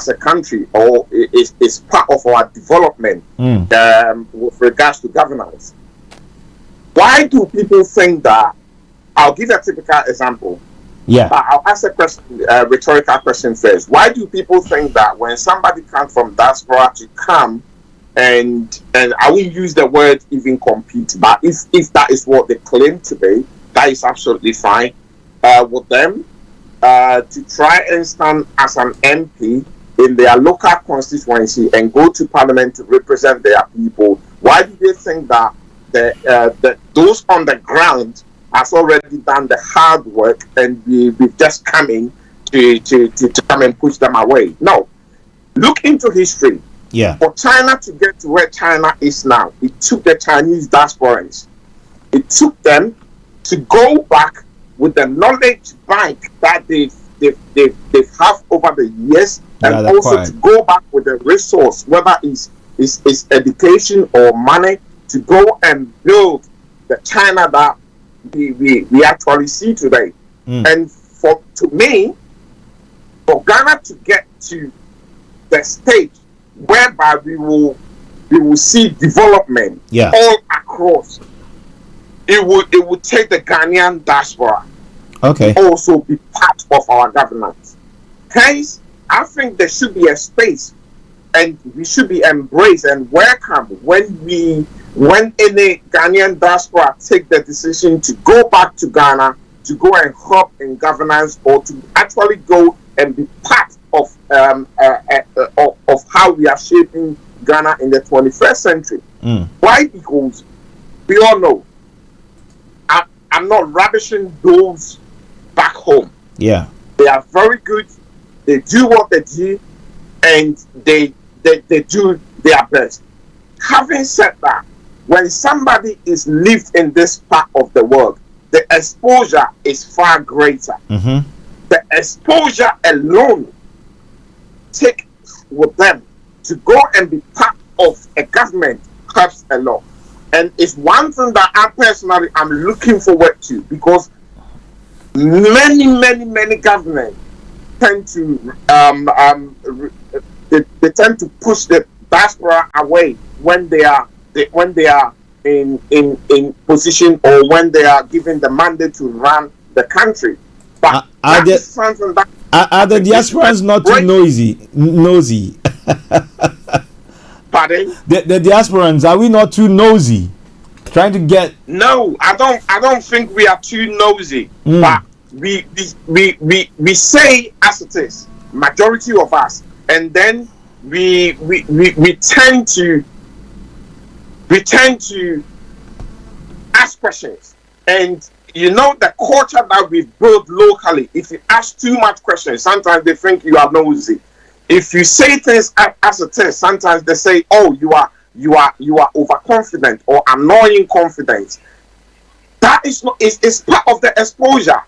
a country, or is part of our development with regards to governance. Why do people think that? I'll give a typical example. Yeah. I'll ask a rhetorical question first. Why do people think that when somebody comes from diaspora to come, and I won't use the word even compete, but if that is what they claim to be, that is absolutely fine with them, to try and stand as an MP in their local constituency and go to parliament to represent their people. Why do they think that those on the ground has already done the hard work, and we've just coming to come and push them away? No. Look into history. Yeah. For China to get to where China is now, it took the Chinese diasporans. It took them to go back with the knowledge bank that they have over the years, and also to go back with the resource, whether it's education or money, to go and build the China that we actually see today. And to me, for Ghana to get to the stage whereby we will see development all across, it would take the Ghanaian diaspora also be part of our governance. Hence, I think there should be a space, and we should be embraced and welcome when any Ghanaian diaspora take the decision to go back to Ghana, to go and help in governance, or to actually go and be part of how we are shaping Ghana in the 21st century. Why? Because we all know, I'm not rubbishing those back home. Yeah, they are very good. They do what they do, and they they do their best. Having said that, when somebody is lived in this part of the world, the exposure is far greater. Mm-hmm. The exposure alone take with them to go and be part of a government helps a lot. And it's one thing that I personally am looking forward to, because many governments tend to they tend to push the diaspora away when they are in position, or when they are given the mandate to run the country. But are the diasporans not too nosy? Pardon? The diasporans, are we not too nosy? Trying to get... No, I don't think we are too nosy. But we say as it is, majority of us, and then we tend to ask questions. And you know, the culture that we've built locally, if you ask too much questions, sometimes they think you are nosy. If you say things as it is, sometimes they say, oh, you are overconfident or annoying confident. That is not, it's part of the exposure.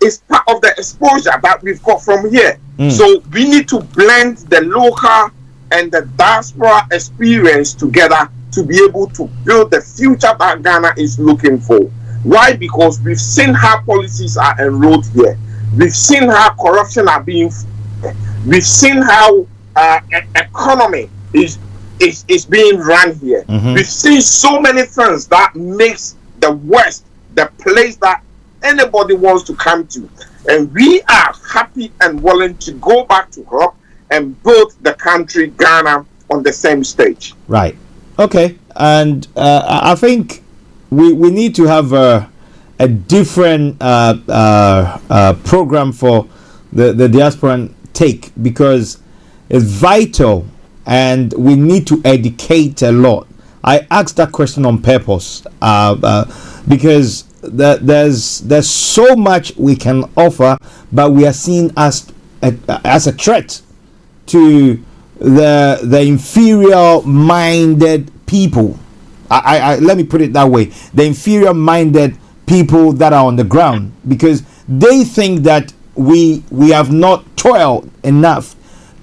It's part of the exposure that we've got from here. So we need to blend the local and the diaspora experience together to be able to build the future that Ghana is looking for. Why? Because we've seen how policies are enrolled here. We've seen how corruption are being. We've seen how economy is being run here. We've seen so many things that makes the West the place that anybody wants to come to, and we are happy and willing to go back to help and build the country Ghana on the same stage. Right. Okay. And I think we need to have a different program for the diaspora take, because it's vital and we need to educate a lot. I asked that question on purpose because there's so much we can offer, but we are seen as a threat to the inferior minded people. I let me put it that way, the inferior minded people that are on the ground, because they think that we have not toiled enough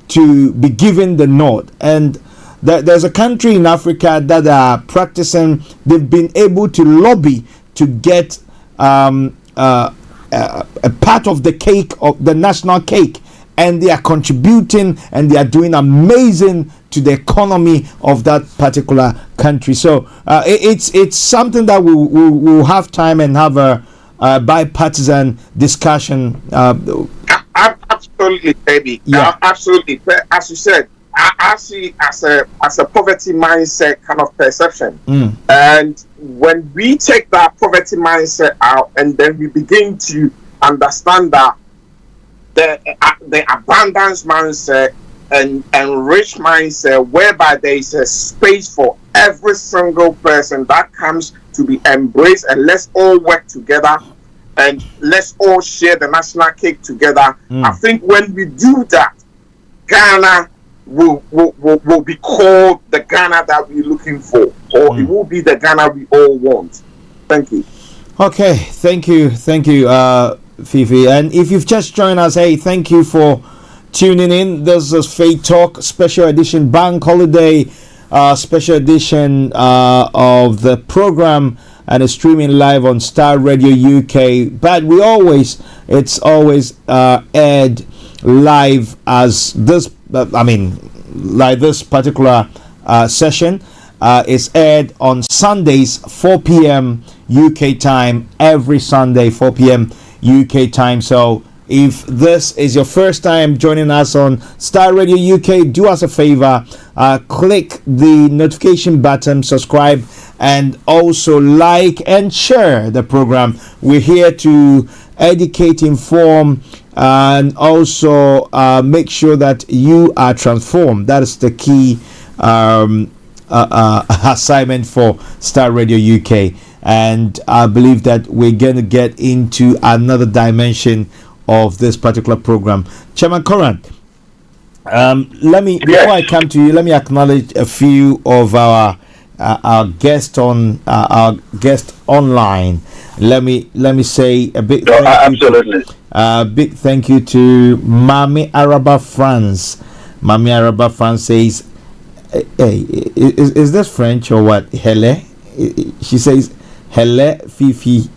to be given the nod. And there's a country in Africa that are practicing, they've been able to lobby to get a part of the cake, of the national cake, and they are contributing and they are doing amazing to the economy of that particular country. So it's something that we'll have time and have a bipartisan discussion. Absolutely, baby. Yeah. Absolutely. As you said, I see as a poverty mindset kind of perception. And when we take that poverty mindset out, and then we begin to understand that the abundance mindset and rich mindset, whereby there is a space for every single person that comes to be embraced, and let's all work together and let's all share the national cake together. I think when we do that, Ghana will be called the Ghana that we're looking for, or it will be the Ghana we all want. Thank you. Okay, thank you, Fiifi. And if you've just joined us, hey, thank you for tuning in. This is Faith Talk special edition, bank holiday special edition of the program, and it's streaming live on Star Radio UK. But it's always aired live as this. Like this particular session is aired on Sundays 4 p.m. UK time, every Sunday 4 p.m. UK time. So if this is your first time joining us on Star Radio UK, do us a favor, click the notification button, subscribe, and also like and share the program. We're here to educate, inform, and also make sure that you are transformed. That is the key assignment for Star Radio UK. And I believe that we're going to get into another dimension of this particular program. Chairman Conrad, Let me before I come to you. Let me acknowledge a few of our guests on our guest online. Let me say a big absolutely. Big thank you to Mami Araba France. Mami Araba France says, "Hey, is this French or what? Hele?" She says, "Hele Fiifi."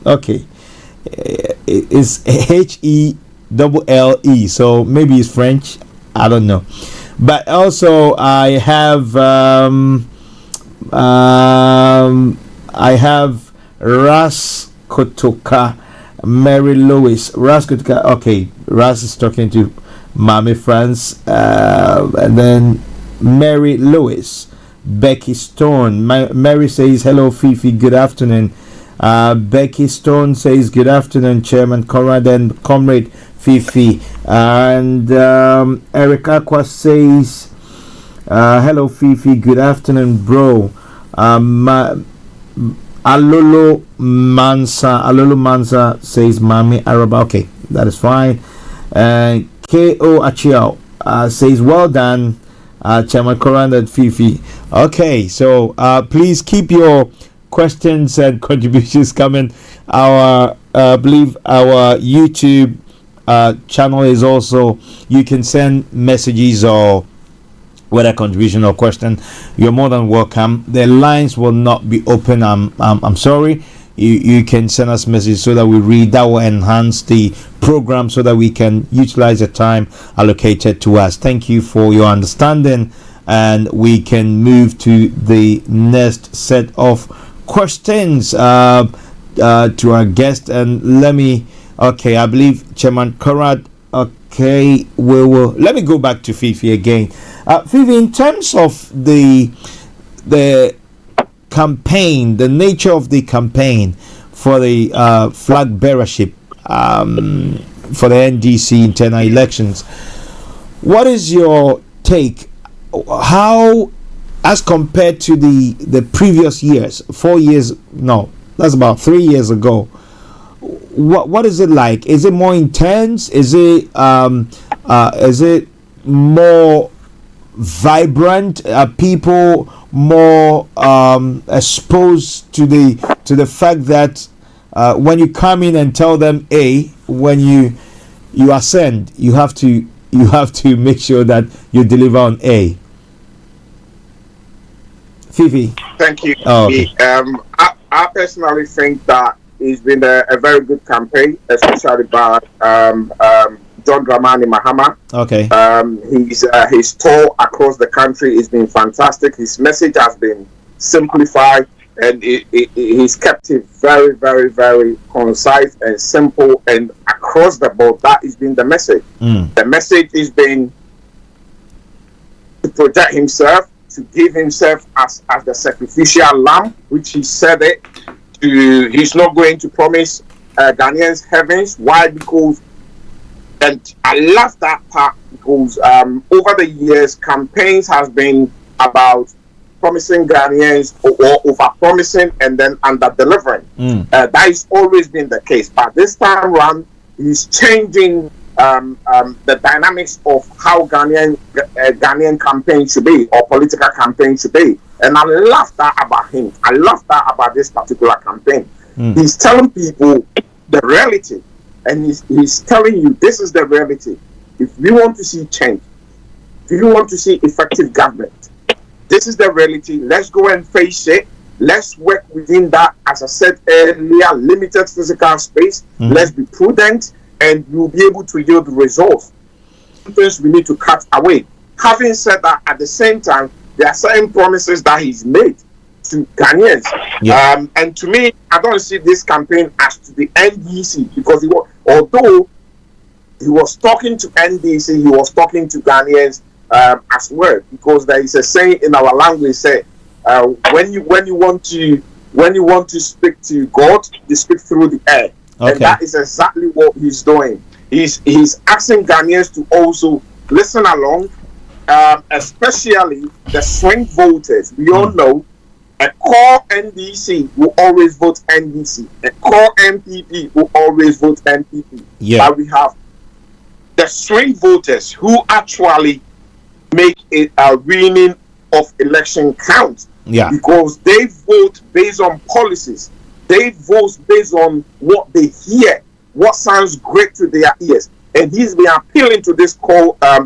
Okay, it's HELLE, so maybe it's French. I don't know. But also I have Ras Kotoka, Mary Lewis. Ras Kotoka. Okay, Ras is talking to Mami France, and then Mary Lewis, Becky Stone. Mary says hello, Fiifi. Good afternoon. Becky Stone says good afternoon, Chairman Conrad and Comrade Fiifi. And Eric Aqua says hello, Fiifi. Good afternoon, bro. Alolo Mansa says Mami Araba. Okay, that is fine. K.O. Achiao says well done, Chairman Conrad and Fiifi. Okay, so please keep your questions and contributions coming. I believe our YouTube channel is also, you can send messages or whether contribution or question. You're more than welcome. The lines will not be open. I'm sorry. You can send us messages so that we read. That will enhance the program so that we can utilize the time allocated to us. Thank you for your understanding, and we can move to the next set of questions to our guest. And let me I believe Chairman Conrad. Okay, let me go back to Fiifi again. Fiifi, in terms of the campaign, the nature of the campaign for the flag bearership for the NDC internal elections, what is your take? How, as compared to the previous years, 4 years, no, that's about 3 years ago, what is it like? Is it more intense? Is it more vibrant? Are people more exposed to the fact that when you come in and tell them A, when you ascend, you have to make sure that you deliver on A? Fiifi. Thank you. Oh, okay. I personally think that it's been a very good campaign, especially by John Dramani Mahama. Okay. His tour across the country has been fantastic. His message has been simplified, and he's kept it very, very, very concise and simple, and across the board, that has been the message. The message has been to project himself, to give himself as the sacrificial lamb, which he said it. He's not going to promise Ghanaians heavens. Why? Because, and I love that part, because over the years, campaigns has been about promising Ghanaians or over promising and then under delivering. That has always been the case. But this time around, he's changing the dynamics of how Ghanaian campaign should be, or political campaign should be. And I love that about him. I love that about this particular campaign. He's telling people the reality, and he's telling you this is the reality. If we want to see change, if you want to see effective government, this is the reality. Let's go and face it. Let's work within that, as I said earlier, limited physical space. Let's be prudent, and we'll be able to yield results. Things we need to cut away. Having said that, at the same time, there are certain promises that he's made to Ghanaians. And to me, I don't see this campaign as to the NDC, because although he was talking to NDC, he was talking to Ghanaians as well, because there is a saying in our language, say, when you want to speak to God, you speak through the air. Okay. And that is exactly what he's doing. He's asking Ghanaians to also listen along, especially the swing voters. We all know a core NDC will always vote NDC. A core MPP will always vote MPP. But we have the swing voters who actually make a winning of election count. Yeah. Because they vote based on policies. They vote based on what they hear, what sounds great to their ears. And he's been appealing to this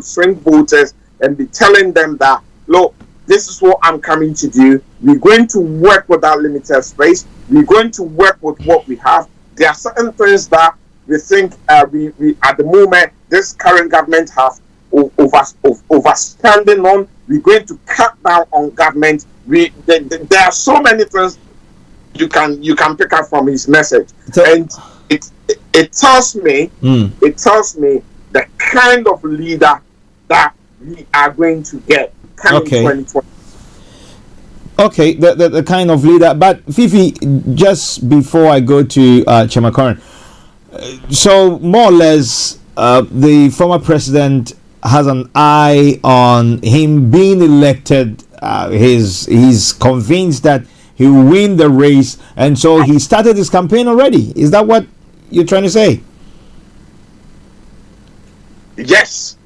swing voters and be telling them that, look, this is what I'm coming to do. We're going to work with our limited space. We're going to work with what we have. There are certain things that we think we at the moment this current government has overspending on. We're going to cut down on government. There are so many things you can pick up from his message, and it tells me the kind of leader that we are going to get coming 2020. Okay, the kind of leader. But Fiifi, just before I go to Chairman Conrad, so more or less, the former president has an eye on him being elected. He's convinced that he will win the race, and so he started his campaign already. Is that what you're trying to say? Yes.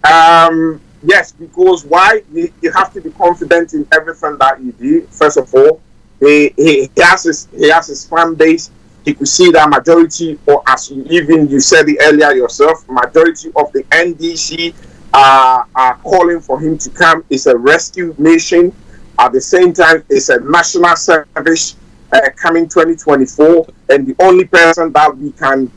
Yes, because why? You have to be confident in everything that you do. First of all, he has his fan base. He could see that majority, or as you said it earlier yourself, majority of the NDC are calling for him to come. It's a rescue mission. At the same time, it's a national service coming 2024, and the only person that we can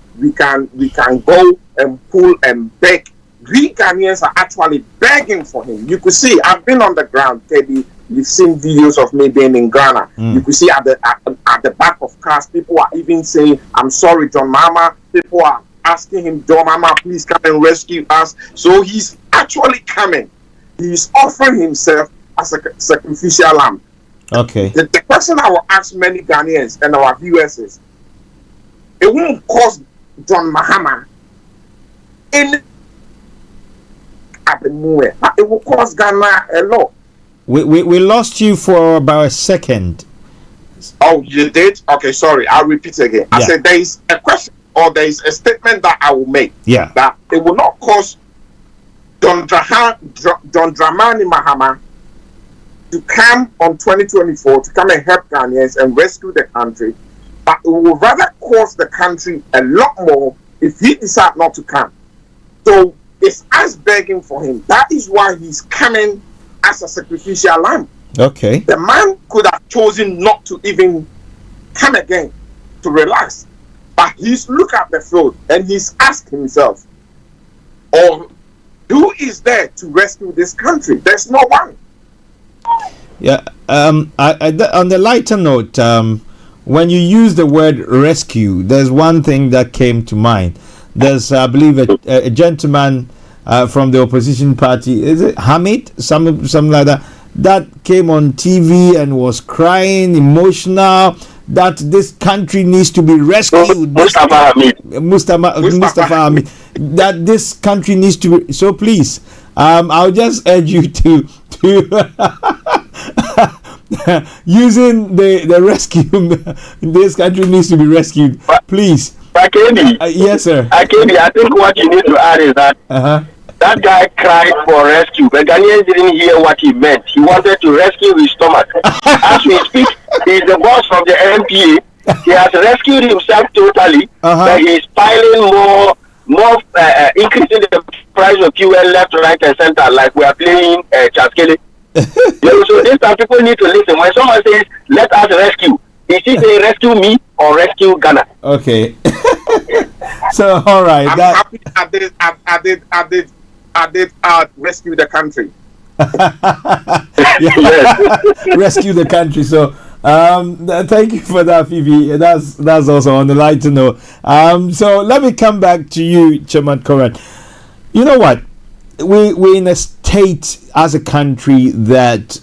go and pull and beg. We Ghanaians are actually begging for him. You could see, I've been on the ground, Teddy. You've seen videos of me being in Ghana. You could see at the back of cars, people are even saying, "I'm sorry, John Mama." People are asking him, "John Mama, please come and rescue us." So he's actually coming. He's offering himself as a sacrificial lamb. Okay. The question I will ask many Ghanaians and our viewers is, it won't cost John Mahama any at the moment. It will cost Ghana a lot. We lost you for about a second. Oh, you did? Okay, sorry. I'll repeat again. I said there is a question, or there is a statement that I will make. Yeah. That it will not cost John Dramani Mahama to come on 2024 to come and help Ghanaians and rescue the country, but it will rather cost the country a lot more if he decides not to come. So it's us begging for him. That is why he's coming as a sacrificial lamb. Okay. The man could have chosen not to even come again to relax, but he's looked at the field and he's asked himself, who is there to rescue this country? There's no one. Yeah. On the lighter note, when you use the word rescue, there's one thing that came to mind. There's, I believe, a gentleman from the opposition party. Is it Hamid? Something like that. That came on TV and was crying, emotional, that this country needs to be rescued. Mustafa Hamid. That this country needs to be. So please, I'll just urge you to using the rescue. This country needs to be rescued. Please. Yes, sir. I think what you need to add is that that guy cried for rescue, but Ghanaians didn't hear what he meant. He wanted to rescue his stomach. As we speak, he's the boss from the MPA. He has rescued himself totally, but he's piling more increasing the price of fuel left, right, and center, like we are playing Chaskele. So this time people need to listen. When someone says, "Let us rescue," is he saying rescue me or rescue Ghana? Okay. So all right. I'm happy I did rescue the country. Rescue the country. So thank you for that, Fiifi. That's also on the lighter note. So let me come back to you, Chairman Conrad. You know what? We're in a state as a country that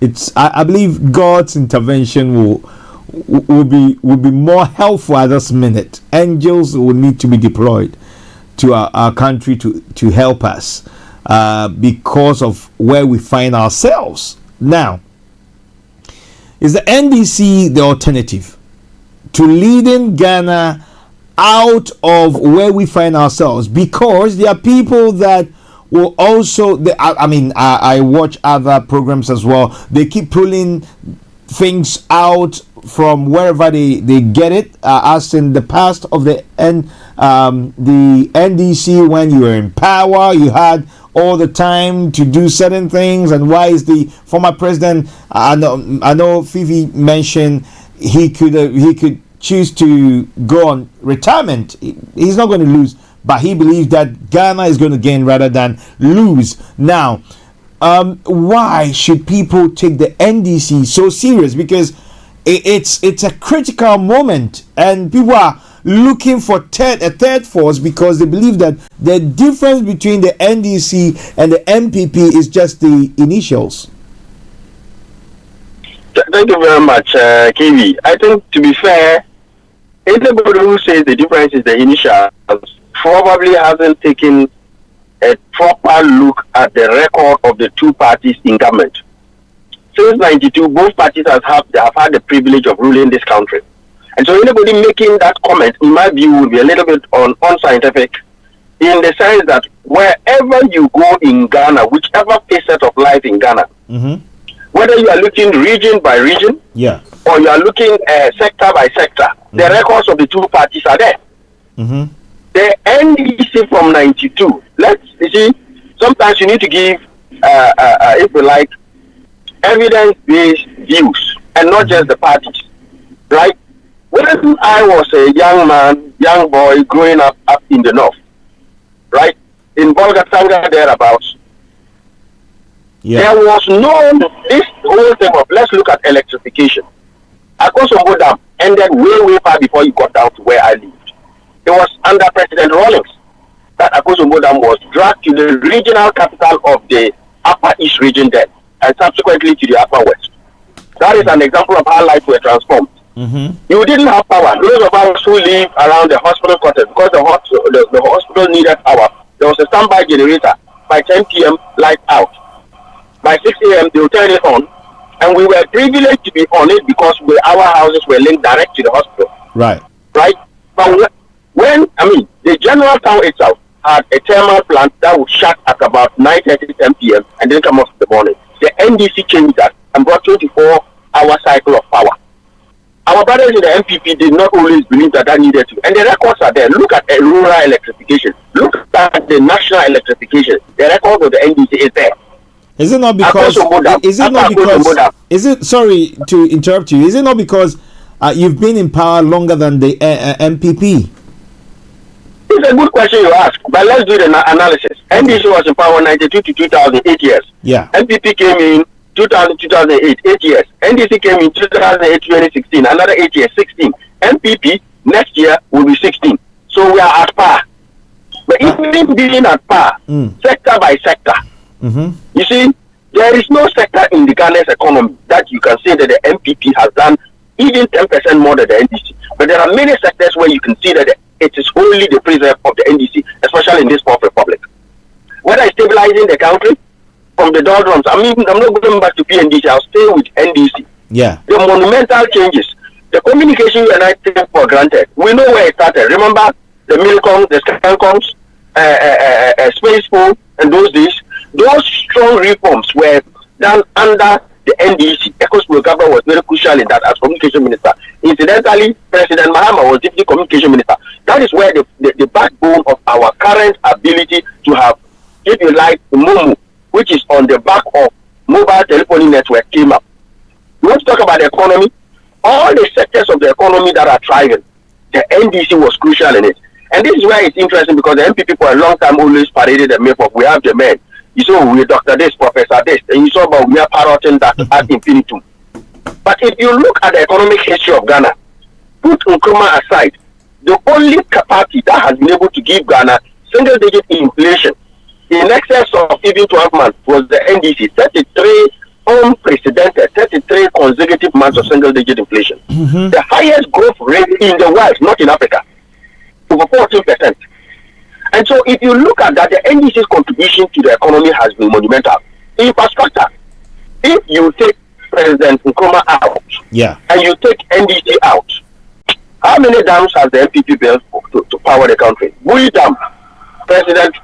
it's. I believe God's intervention will be more helpful at this minute. Angels will need to be deployed to our country to help us because of where we find ourselves now. Is the NDC the alternative to leading Ghana out of where we find ourselves, because there are people that will also. I watch other programs as well. They keep pulling things out from wherever they get it, as in the past of the NDC, when you were in power, you had all the time to do certain things. And why is the former president, I know Fiifi mentioned he could choose to go on retirement. He's not going to lose, but he believes that Ghana is going to gain rather than lose. Now, why should people take the NDC so serious? Because it's a critical moment, and people are looking for a third force, because they believe that the difference between the NDC and the MPP is just the initials. Thank you very much, KV. I think, to be fair, anybody who says the difference is the initials probably hasn't taken a proper look at the record of the two parties in government. Since 92, both parties have had the privilege of ruling this country. And so anybody making that comment, in my view, would be a little bit unscientific, in the sense that wherever you go in Ghana, whichever facet of life in Ghana, whether you are looking region by region, or you are looking sector by sector, the records of the two parties are there. The NDC from 92, you see, sometimes you need to give, if you like, evidence-based views, and not just the parties, right? When I was a young boy growing up in the north, right, in Bolgatanga thereabouts, there was this whole thing of, let's look at electrification. Akosombo Dam ended way far before you got down to where I lived. It was under President Rawlings that Akosombo Dam was dragged to the regional capital of the Upper East region then, and subsequently to the Upper West. That is an example of how lives were transformed. You didn't have power. Those of us who live around the hospital quarters, because the hospital needed power, there was a standby generator. By 10 p.m., light out. By 6 a.m., they would turn it on, and we were privileged to be on it because our houses were linked direct to the hospital. Right. But the general town itself had a thermal plant that would shut at about 9:30, 10 p.m. and then come off in the morning. The NDC changed that and brought 24-hour cycle of power. Our brothers in the MPP did not always believe that needed to. And the records are there. Look at rural electrification. Look at the national electrification. The record of the NDC is there. Is it not because... Sorry to interrupt you. Is it not because you've been in power longer than the MPP? It's a good question you ask, but let's do the analysis. NDC was in power 92 to 2000, 8 years. MPP came in 2000, 2008, 8 years. NDC came in 2008, 2016, another 8 years, 16. MPP next year will be 16. So we are at par. But even being at par, sector by sector, you see, there is no sector in the Ghana's economy that you can say that the MPP has done even 10% more than the NDC. But there are many sectors where you can see that it is only the preserve of the NDC, especially in this fourth republic. Whether it's stabilizing the country from the doldrums, I'm not going back to PNDC, I'll stay with NDC. The monumental changes, the communication you and I take for granted, we know where it started. Remember the Milcom, the Scancoms, Space Phone, and those days, those strong reforms were done under the NDC. Ekos Mulgaba was very crucial in that as communication minister. Incidentally, President Mahama was deputy communication minister. That is where the backbone of our current ability to have, if you like, MOMO, which is on the back of mobile telephony network, came up. We want to talk about the economy. All the sectors of the economy that are thriving, the NDC was crucial in it. And this is where it's interesting, because the MPP for a long time always paraded the myth of we have the men. You saw we Dr. this, Professor this, and you saw about we are parroting that ad infinitum. But if you look at the economic history of Ghana, put Nkrumah aside, the only party that has been able to give Ghana single-digit inflation in excess of even 12 months was the NDC. 33 unprecedented, 33 consecutive months of single-digit inflation. The highest growth rate in the world, not in Africa, over 14%. And so if you look at that, the NDC's contribution to the economy has been monumental. Infrastructure, if you take President Nkrumah out, and you take NDC out, how many dams has the MPP built power the country. Bullitam, President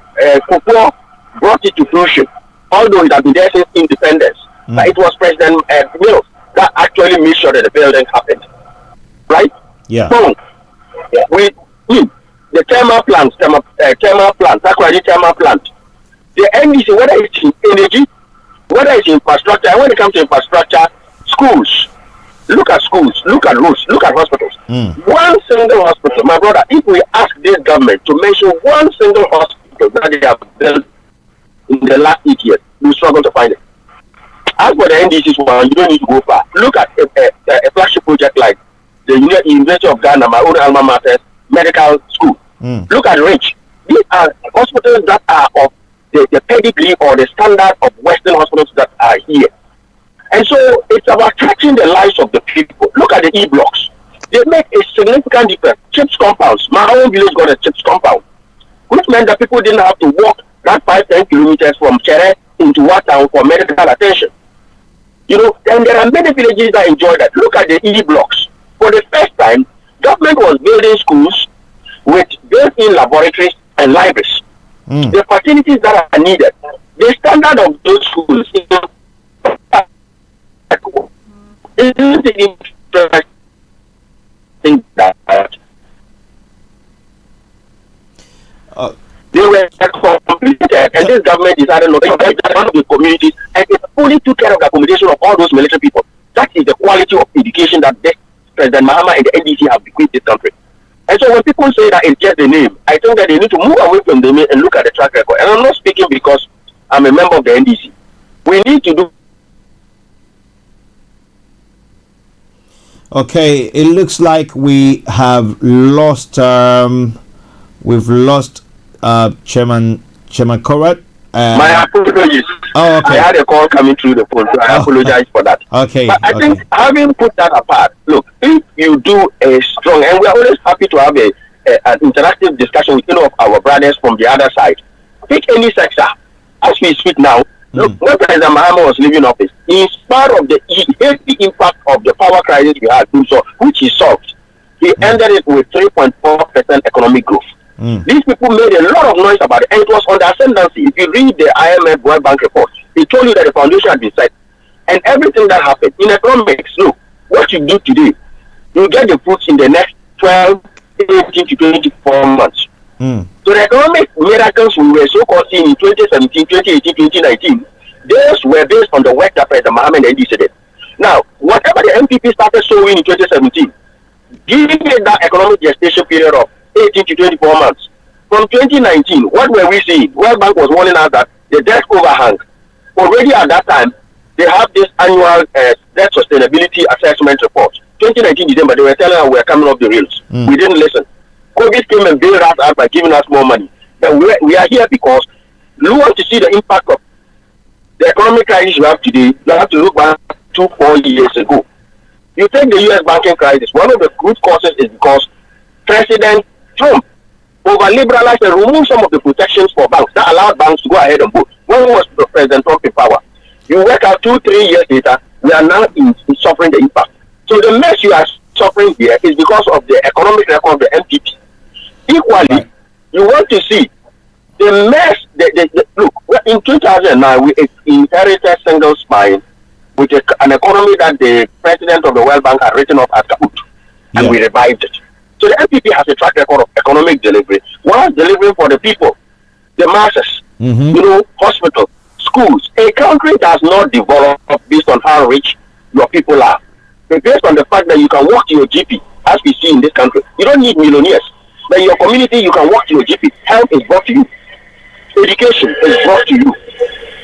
Kufuor brought it to fruition, although it had been there since independence. But it was President Mills that actually made sure that the building happened. Right? Yeah. So, with the thermal plant, Takoradi thermal plant, the NDC, whether it's in energy, whether it's infrastructure, and when it comes to infrastructure, schools, look at schools, look at roads, look at hospitals. One single hospital, my brother, if we ask this government to mention one single hospital that they have built in the last 8 years, we struggle to find it. As for the NDC's one, you don't need to go far. Look at a flagship project like the University of Ghana, my own alma mater, medical school. Look at Rich. These are hospitals that are of the pedigree or the standard of Western hospitals that are here. And so it's about touching the lives of the people. Look at the E-blocks. They make a significant difference. Chips compounds. My own village got a chips compound, which meant that people didn't have to walk that 5-10 kilometers from Chere into Watown for medical attention. You know, and there are many villages that enjoy that. Look at the E-blocks. For the first time, government was building schools with built-in laboratories and libraries. The facilities that are needed, the standard of those schools isn't interesting that they were completed, and this government decided not to invite one of the communities, and it fully took care of the accommodation of all those military people. That is the quality of education that President Mahama and the NDC have bequeathed this country. And so when people say that it's just the name, I think that they need to move away from the name and look at the track record. And I'm not speaking because I'm a member of the NDC. We need to do. Okay, it looks like we have lost. We've lost Chairman Conrad. My apologies. Oh, okay. I had a call coming through the phone, so I apologize for that. Okay. But I think having put that apart, look, if you do a strong, and we are always happy to have an interactive discussion with any of our brothers from the other side. Pick any sector. As we speak now, look, when President Mahama was leaving office, in spite of the heavy impact of the power crisis we had, which he solved, he ended it with 3.4% economic growth. These people made a lot of noise about it, and it was on the ascendancy. If you read the IMF World Bank report, it told you that the foundation had been set. And everything that happened in economics, look, what you do today, you get the fruits in the next 12, 18 to 24 months. So the economic miracles we were so-called seeing in 2017, 2018, 2019, those were based on the work that President Mahama and NDC did. Now, whatever the MPP started showing in 2017, giving it that economic gestation period of 18 to 24 months. From 2019, what were we seeing? World Bank was warning us that the debt overhang. Already at that time, they have this annual debt sustainability assessment report. 2019 December, they were telling us we are coming off the rails. We didn't listen. COVID came and bailed us out by giving us more money. But we are here because we want to see the impact of the economic crisis you have today. You have to look back 2-4 years ago. You take the U.S. banking crisis. One of the root causes is because President Trump over-liberalized and removed some of the protections for banks that allowed banks to go ahead and vote. When was President Trump in power? You work out 2-3 years later, we are now in suffering the impact. So the mess you are suffering here is because of the economic record of the MPP. Equally, you want to see the mess. Look, in 2009, we inherited single spine with an economy that the president of the World Bank had written off as kaput, and we revived it. So the MPP has a track record of economic delivery, while delivering for the people, the masses, hospitals, schools. A country does not develop based on how rich your people are, but based on the fact that you can walk to your GP, as we see in this country. You don't need millionaires, but in your community you can walk to your GP. Health is brought to you. Education is brought to you.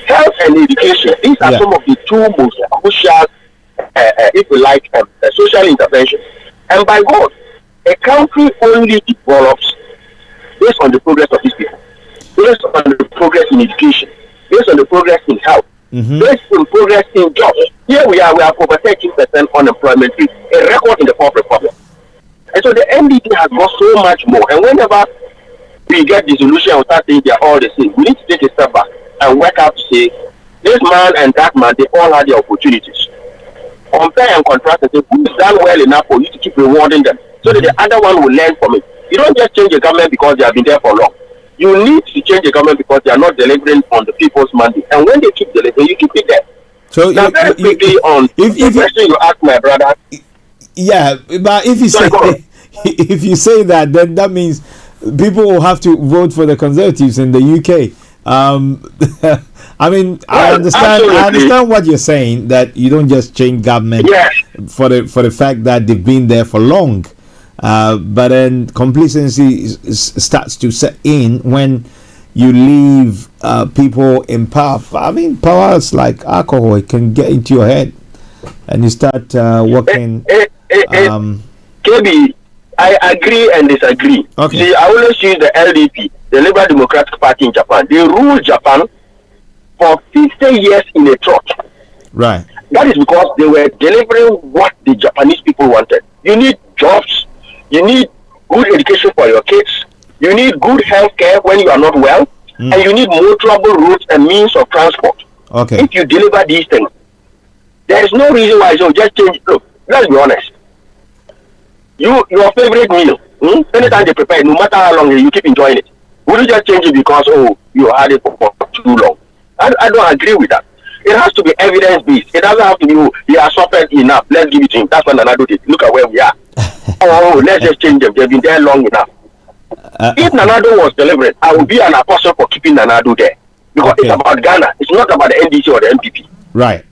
Health and education, these are some of the two most crucial, if you like, social interventions. And by God, a country only develops based on the progress of these people, based on the progress in education, based on the progress in health, based on progress in jobs. Here we have over 13% unemployment rate, a record in the Fourth Republic. And so the NDP has got so much more. And whenever we get dissolution and start saying they are all the same, we need to take a step back and work out to say, this man and that man, they all had the opportunities. Compare and contrast and say, who's done well enough for you to keep rewarding them, so that the other one will learn from it. You don't just change a government because they have been there for long. You need to change the government because they are not delivering on the people's mandate. And when they keep delivering, you keep it there. So now, very quickly on the question you asked my brother. Yeah, but if you if you say that, then that means people will have to vote for the Conservatives in the UK. I mean, I understand what you're saying, that you don't just change government for the fact that they've been there for long. But then complacency starts to set in when you leave people in power. I mean, power is like alcohol; it can get into your head, and you start working. KB, I agree and disagree. Okay. See, I always use the LDP, the Liberal Democratic Party in Japan. They ruled Japan for 50 years in a trot. Right. That is because they were delivering what the Japanese people wanted. You need jobs. You need good education for your kids. You need good health care when you are not well. And you need motorable routes and means of transport. Okay. If you deliver these things, there is no reason why you just change. Look, let's be honest. Your favorite meal, anytime they prepare it, no matter how long you keep enjoying it, would you just change it because you had it for too long? I don't agree with that. It has to be evidence based. It doesn't have to be he has suffered enough. Let's give it to him. That's what Nanado did. Look at where we are. Let's just change them. They've been there long enough. If Nanado was deliberate, I would be an apostle for keeping Nanado there because it's about Ghana. It's not about the NDC or the MPP. Right.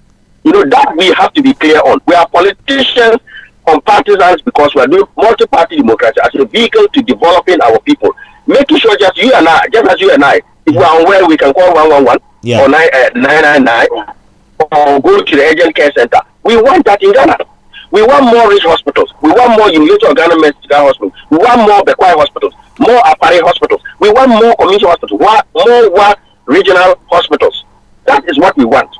You know that we have to be clear on. We are politicians on partisans because we are doing multi-party democracy as a vehicle to developing our people, making sure just as you and I, if we are unwell, we can call 111 or 999 or go to the urgent care center. We want that in Ghana. We want more rich hospitals. We want more University of Ghana Medical Hospitals. We want more Bekwai hospitals, more Apare hospitals. We want more community hospitals, more regional hospitals. That is what we want.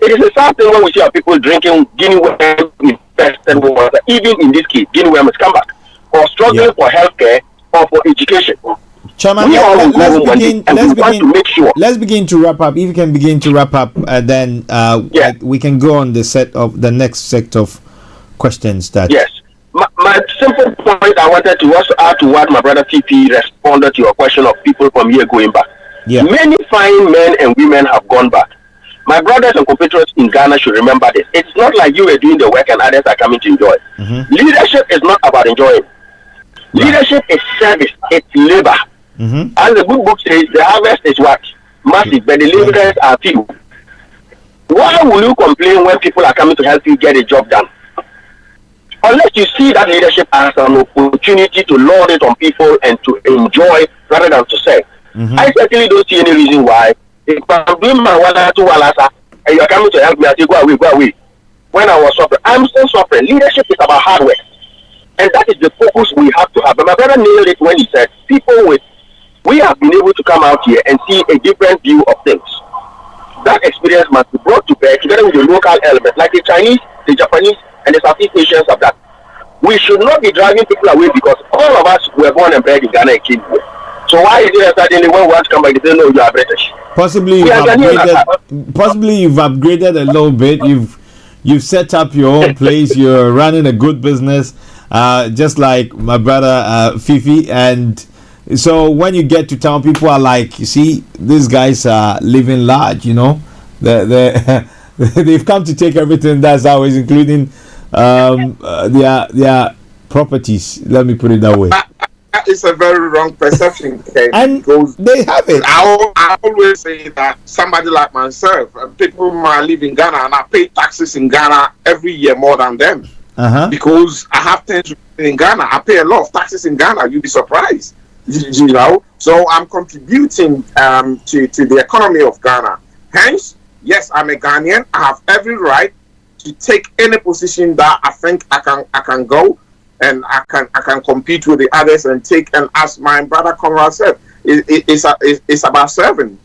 It is a sad thing when we see our people drinking Guinea worm infested water, even in this case, Guinea worm has come back, or struggling for healthcare or for education. Chairman, let's begin to wrap up. If you can begin to wrap up, then we can go on the next set of questions. Yes. My simple point I wanted to also add to what my brother Fiifi responded to your question of people from here going back. Yeah. Many fine men and women have gone back. My brothers and compatriots in Ghana should remember this. It's not like you were doing the work and others are coming to enjoy. Leadership is not about enjoying. Leadership is service. It's labor. As the good book says, the harvest is what? Massive, but the laborers are few. Why will you complain when people are coming to help you get a job done? Unless you see that leadership as an opportunity to lord it on people and to enjoy rather than to serve. I certainly don't see any reason why. If I'm doing my 1 or 2 walasa and you're coming to help me, I say, go away. When I was suffering, I'm still suffering. Leadership is about hard work. And that is the focus we have to have. But my brother nailed it when he said, we have been able to come out here and see a different view of things. That experience must be brought to bear together with the local element, like the Chinese, the Japanese, and the Southeast Asians have that. We should not be driving people away because all of us were born and bred in Ghana and came here. So why is it that suddenly when we want to come back, they say, no, you are British? Possibly you've upgraded a little bit. You've set up your own place. You're running a good business, just like my brother Fiifi. And so when you get to town, people are like, you see, these guys are living large. You know, they've come to take everything that's ours, including their properties. Let me put it that way. It's a very wrong perception, okay? And they have it. I always say that somebody like myself, people might live in Ghana and I pay taxes in Ghana every year more than them. Because I have things in Ghana. I pay a lot of taxes in Ghana. You'd be surprised. You know? So I'm contributing to the economy of Ghana. Hence, yes, I'm a Ghanaian. I have every right to take any position that I think I can go. And I can compete with the others and take, and as my brother Conrad said, it's about serving,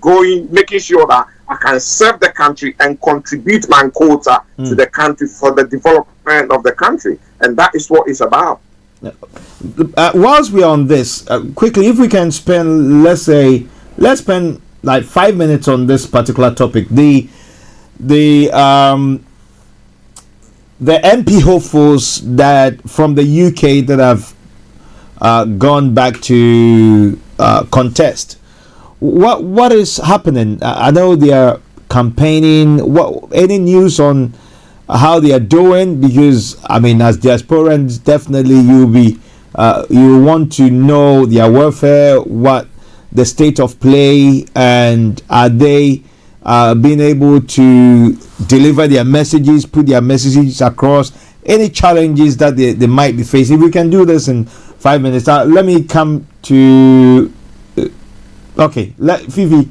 making sure that I can serve the country and contribute my quota to the country for the development of the country, and that is what it's about. Whilst we're on this, quickly, if we can spend, let's spend like 5 minutes on this particular topic. The MP hopefuls that from the UK that have gone back to contest. What is happening? I know they are campaigning. What any news on how they are doing? Because I mean, as diasporans, definitely you want to know their welfare, what the state of play, and are they being able to deliver their messages, put their messages across, any challenges that they might be facing. We can do this in 5 minutes. Let me come to okay, Fiifi,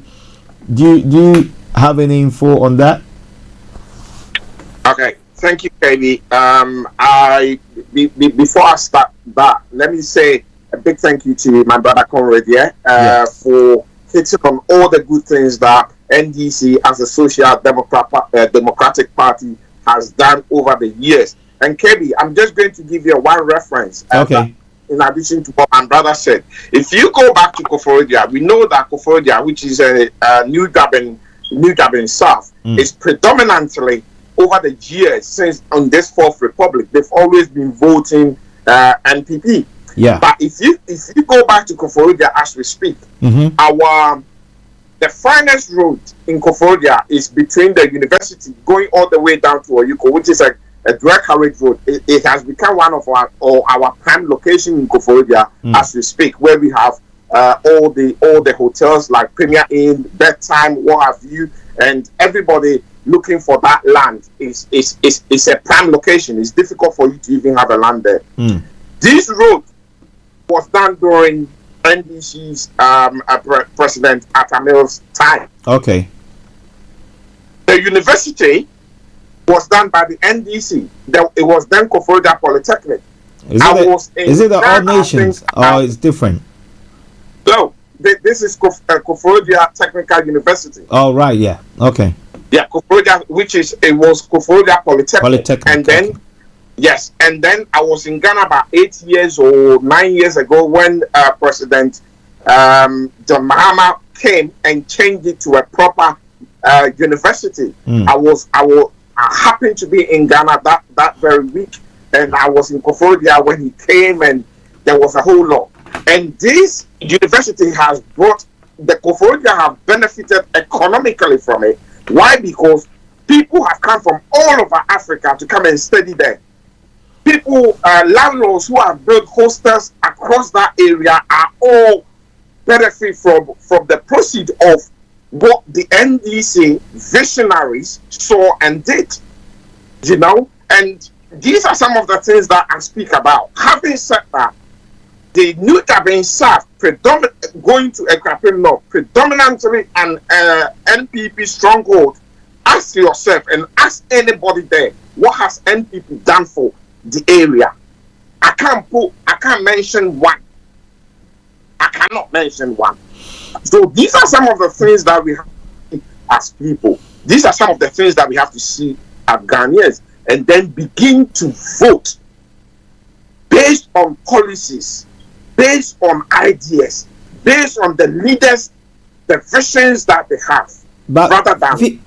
do you have any info on that? Okay, thank you, KB. Before I start that, let me say a big thank you to my brother Conrad for hitting on all the good things that NDC as a social democratic party has done over the years. And KB, I'm just going to give you one reference. Okay. In addition to what my brother said, if you go back to Koforidua, we know that Koforidua, which is a New Dublin South, is predominantly over the years since on this Fourth Republic, they've always been voting NPP. Yeah. But if you go back to Koforidua as we speak, the finest road in Koforidua is between the university going all the way down to Oyuko, which is a direct carriage road. It has become one of our prime location in Koforidua as we speak, where we have all the hotels like Premier Inn, Bedtime, what have you, and everybody looking for that land is a prime location. It's difficult for you to even have a land there. This road was done during NDC's President Atamil's time. Okay. The university was done by the NDC. It was then Koforidua Polytechnic. Is it the All Nations or it's different? No, this is Koforidua Technical University. Oh, right, yeah. Okay. Yeah, Koforidua, it was Koforidua Polytechnic. And then, yes, and then I was in Ghana about 8 years or 9 years ago when President John Mahama came and changed it to a proper university. I happened to be in Ghana that very week, and I was in Koforidua when he came, and there was a whole lot. And this university has brought the Koforidua have benefited economically from it. Why? Because people have come from all over Africa to come and study there. People, landlords who have built hostels across that area are all benefit from the proceeds of what the NDC visionaries saw and did, and these are some of the things that I speak about. Having said that, the New Dublin South, going to Ekrapim North, predominantly an NPP stronghold. Ask yourself and ask anybody there, what has NPP done for the area? I can't mention one. I cannot mention one. So these are some of the things that we have to see as people. These are some of the things that we have to see as Ghanaians, and then begin to vote based on policies, based on ideas, based on the leaders, the visions that they have, rather than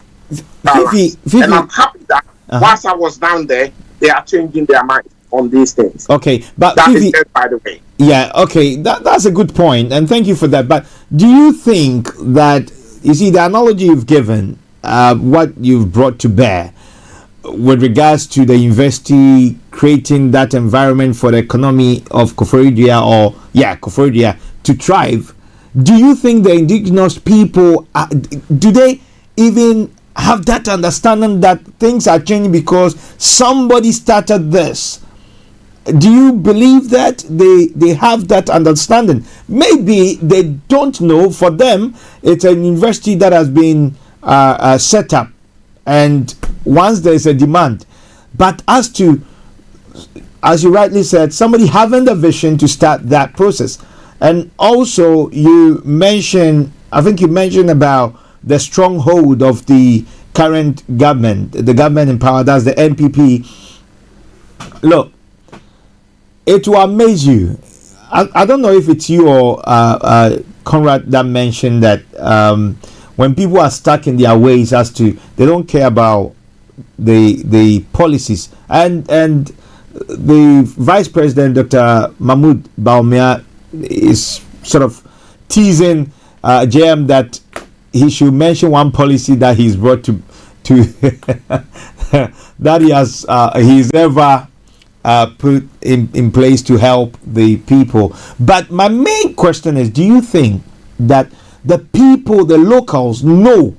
balance. And I'm happy that whilst I was down there, they are changing their mind on these things. Okay, but that is it, by the way. Yeah, okay, that's a good point, and thank you for that. But do you think that, you see, the analogy you've given, what you've brought to bear with regards to the university creating that environment for the economy of Koforidua to thrive, do you think the indigenous people, do they even have that understanding that things are changing because somebody started this? Do you believe that they have that understanding? Maybe they don't know. For them, it's an university that has been set up, and once there's a demand. But as you rightly said, somebody having the vision to start that process. And also you mentioned about the stronghold of the current government, the government in power, that's the NPP. Look, it will amaze you. I don't know if it's you or Conrad that mentioned that when people are stuck in their ways as to they don't care about the policies, and the Vice President, Dr. Mahmoud Baumia, is sort of teasing JM that he should mention one policy that he's brought to that he's ever put in place to help the people. But my main question is, do you think that the people, the locals, know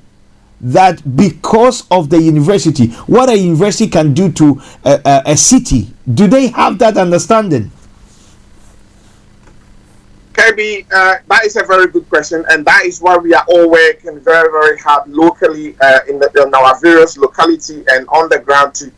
that because of the university, what a university can do to a city? Do they have that understanding? KB, that is a very good question, and that is why we are all working very, very hard locally in our various locality and on the ground to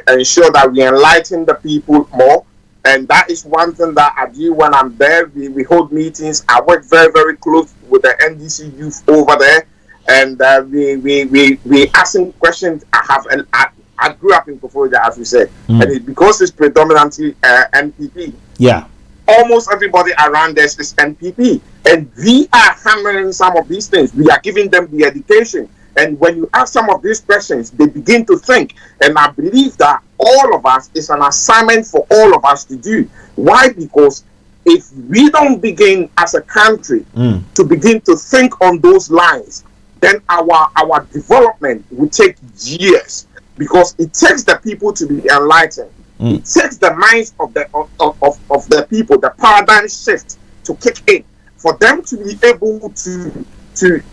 ensure that we enlighten the people more. And that is one thing that I do when I'm there. We hold meetings. I work very, very close with the NDC youth over there, and we asking questions. I grew up in Koforidua, as we said, and because it's predominantly NPP. Yeah. Almost everybody around us is NPP, and we are hammering some of these things. We are giving them the education, and when you ask some of these questions, they begin to think. And I believe that all of us is an assignment for all of us to do. Why? Because if we don't begin as a country to begin to think on those lines, then our development will take years, because it takes the people to be enlightened. It takes the minds of the people, the paradigm shift to kick in, for them to be able to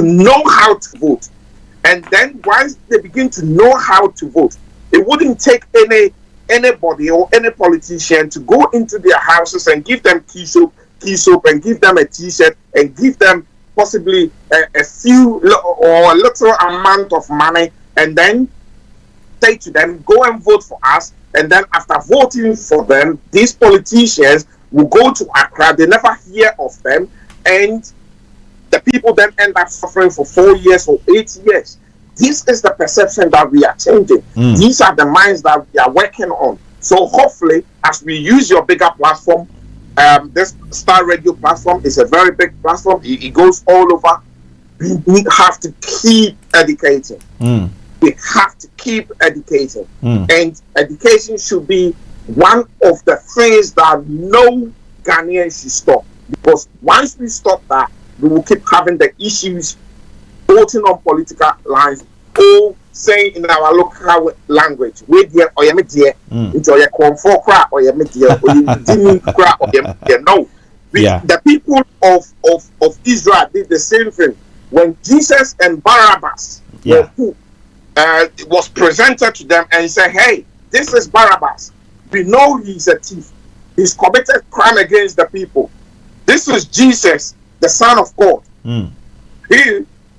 know how to vote. And then once they begin to know how to vote, it wouldn't take anybody or any politician to go into their houses and give them key soap, and give them a t-shirt, and give them possibly a few or a little amount of money, and then say to them, go and vote for us. And then after voting for them, these politicians will go to Accra. They never hear of them, and the people then end up suffering for 4 years or 8 years. This is the perception that we are changing. These are the minds that we are working on. So hopefully, as we use your bigger platform, this Star Radio platform is a very big platform. It goes all over. We have to keep educating. We have to keep educating. And education should be one of the things that no Ghanaian should stop. Because once we stop that, we will keep having the issues voting on political lines, or saying in our local language, we dear or media, into your comfort cry or your media, or you didn't cry or your media. No. The people of Israel did the same thing. When Jesus and Barabbas was presented to them and said, hey, this is Barabbas. We know he's a thief. He's committed crime against the people. This is Jesus, the Son of God.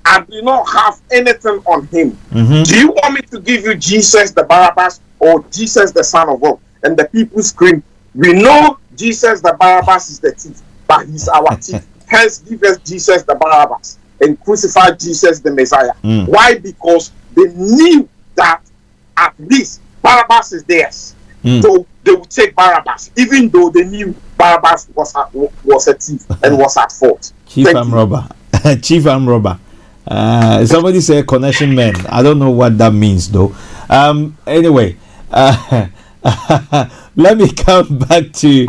I do not have anything on him. Do you want me to give you Jesus the Barabbas or Jesus the Son of God? And the people scream, we know Jesus the Barabbas is the thief, but he's our thief. Hence give us Jesus the Barabbas and crucify Jesus the Messiah. Why? Because they knew that at least Barabbas is theirs. So they would take Barabbas, even though they knew Barabbas was a thief and was at fault. Chief arm robber. Chief arm robber. Somebody say connection man. I don't know what that means though. Anyway, let me come back to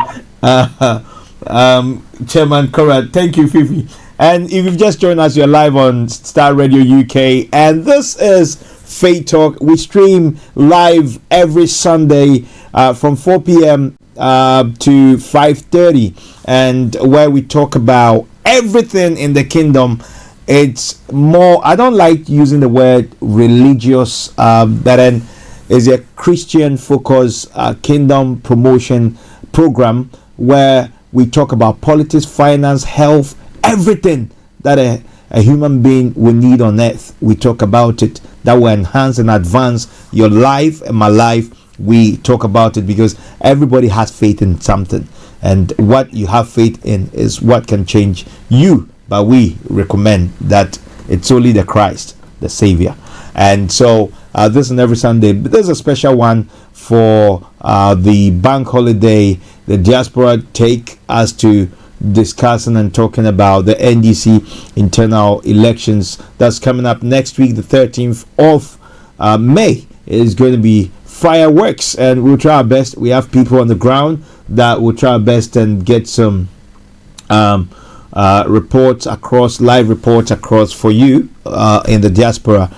Chairman Conrad. Thank you, Fiifi. And if you've just joined us, you're live on Star Radio UK, and this is Faith Talk. We stream live every Sunday from 4 p.m. to 5:30, and where we talk about everything in the kingdom. It's more, I don't like using the word religious, that is a Christian focused kingdom promotion program where we talk about politics, finance, health, everything that a human being will need on earth. We talk about it. That will enhance and advance your life and my life. We talk about it because everybody has faith in something, and what you have faith in is what can change you. But we recommend that it's only the Christ, the Savior. And so this is every Sunday, but there's a special one for the bank holiday. The diaspora take us to discussing and talking about the NDC internal elections that's coming up next week, the 13th of May. It is going to be fireworks, and we'll try our best. We have people on the ground that will try our best and get some reports across, live reports across for you in the diaspora.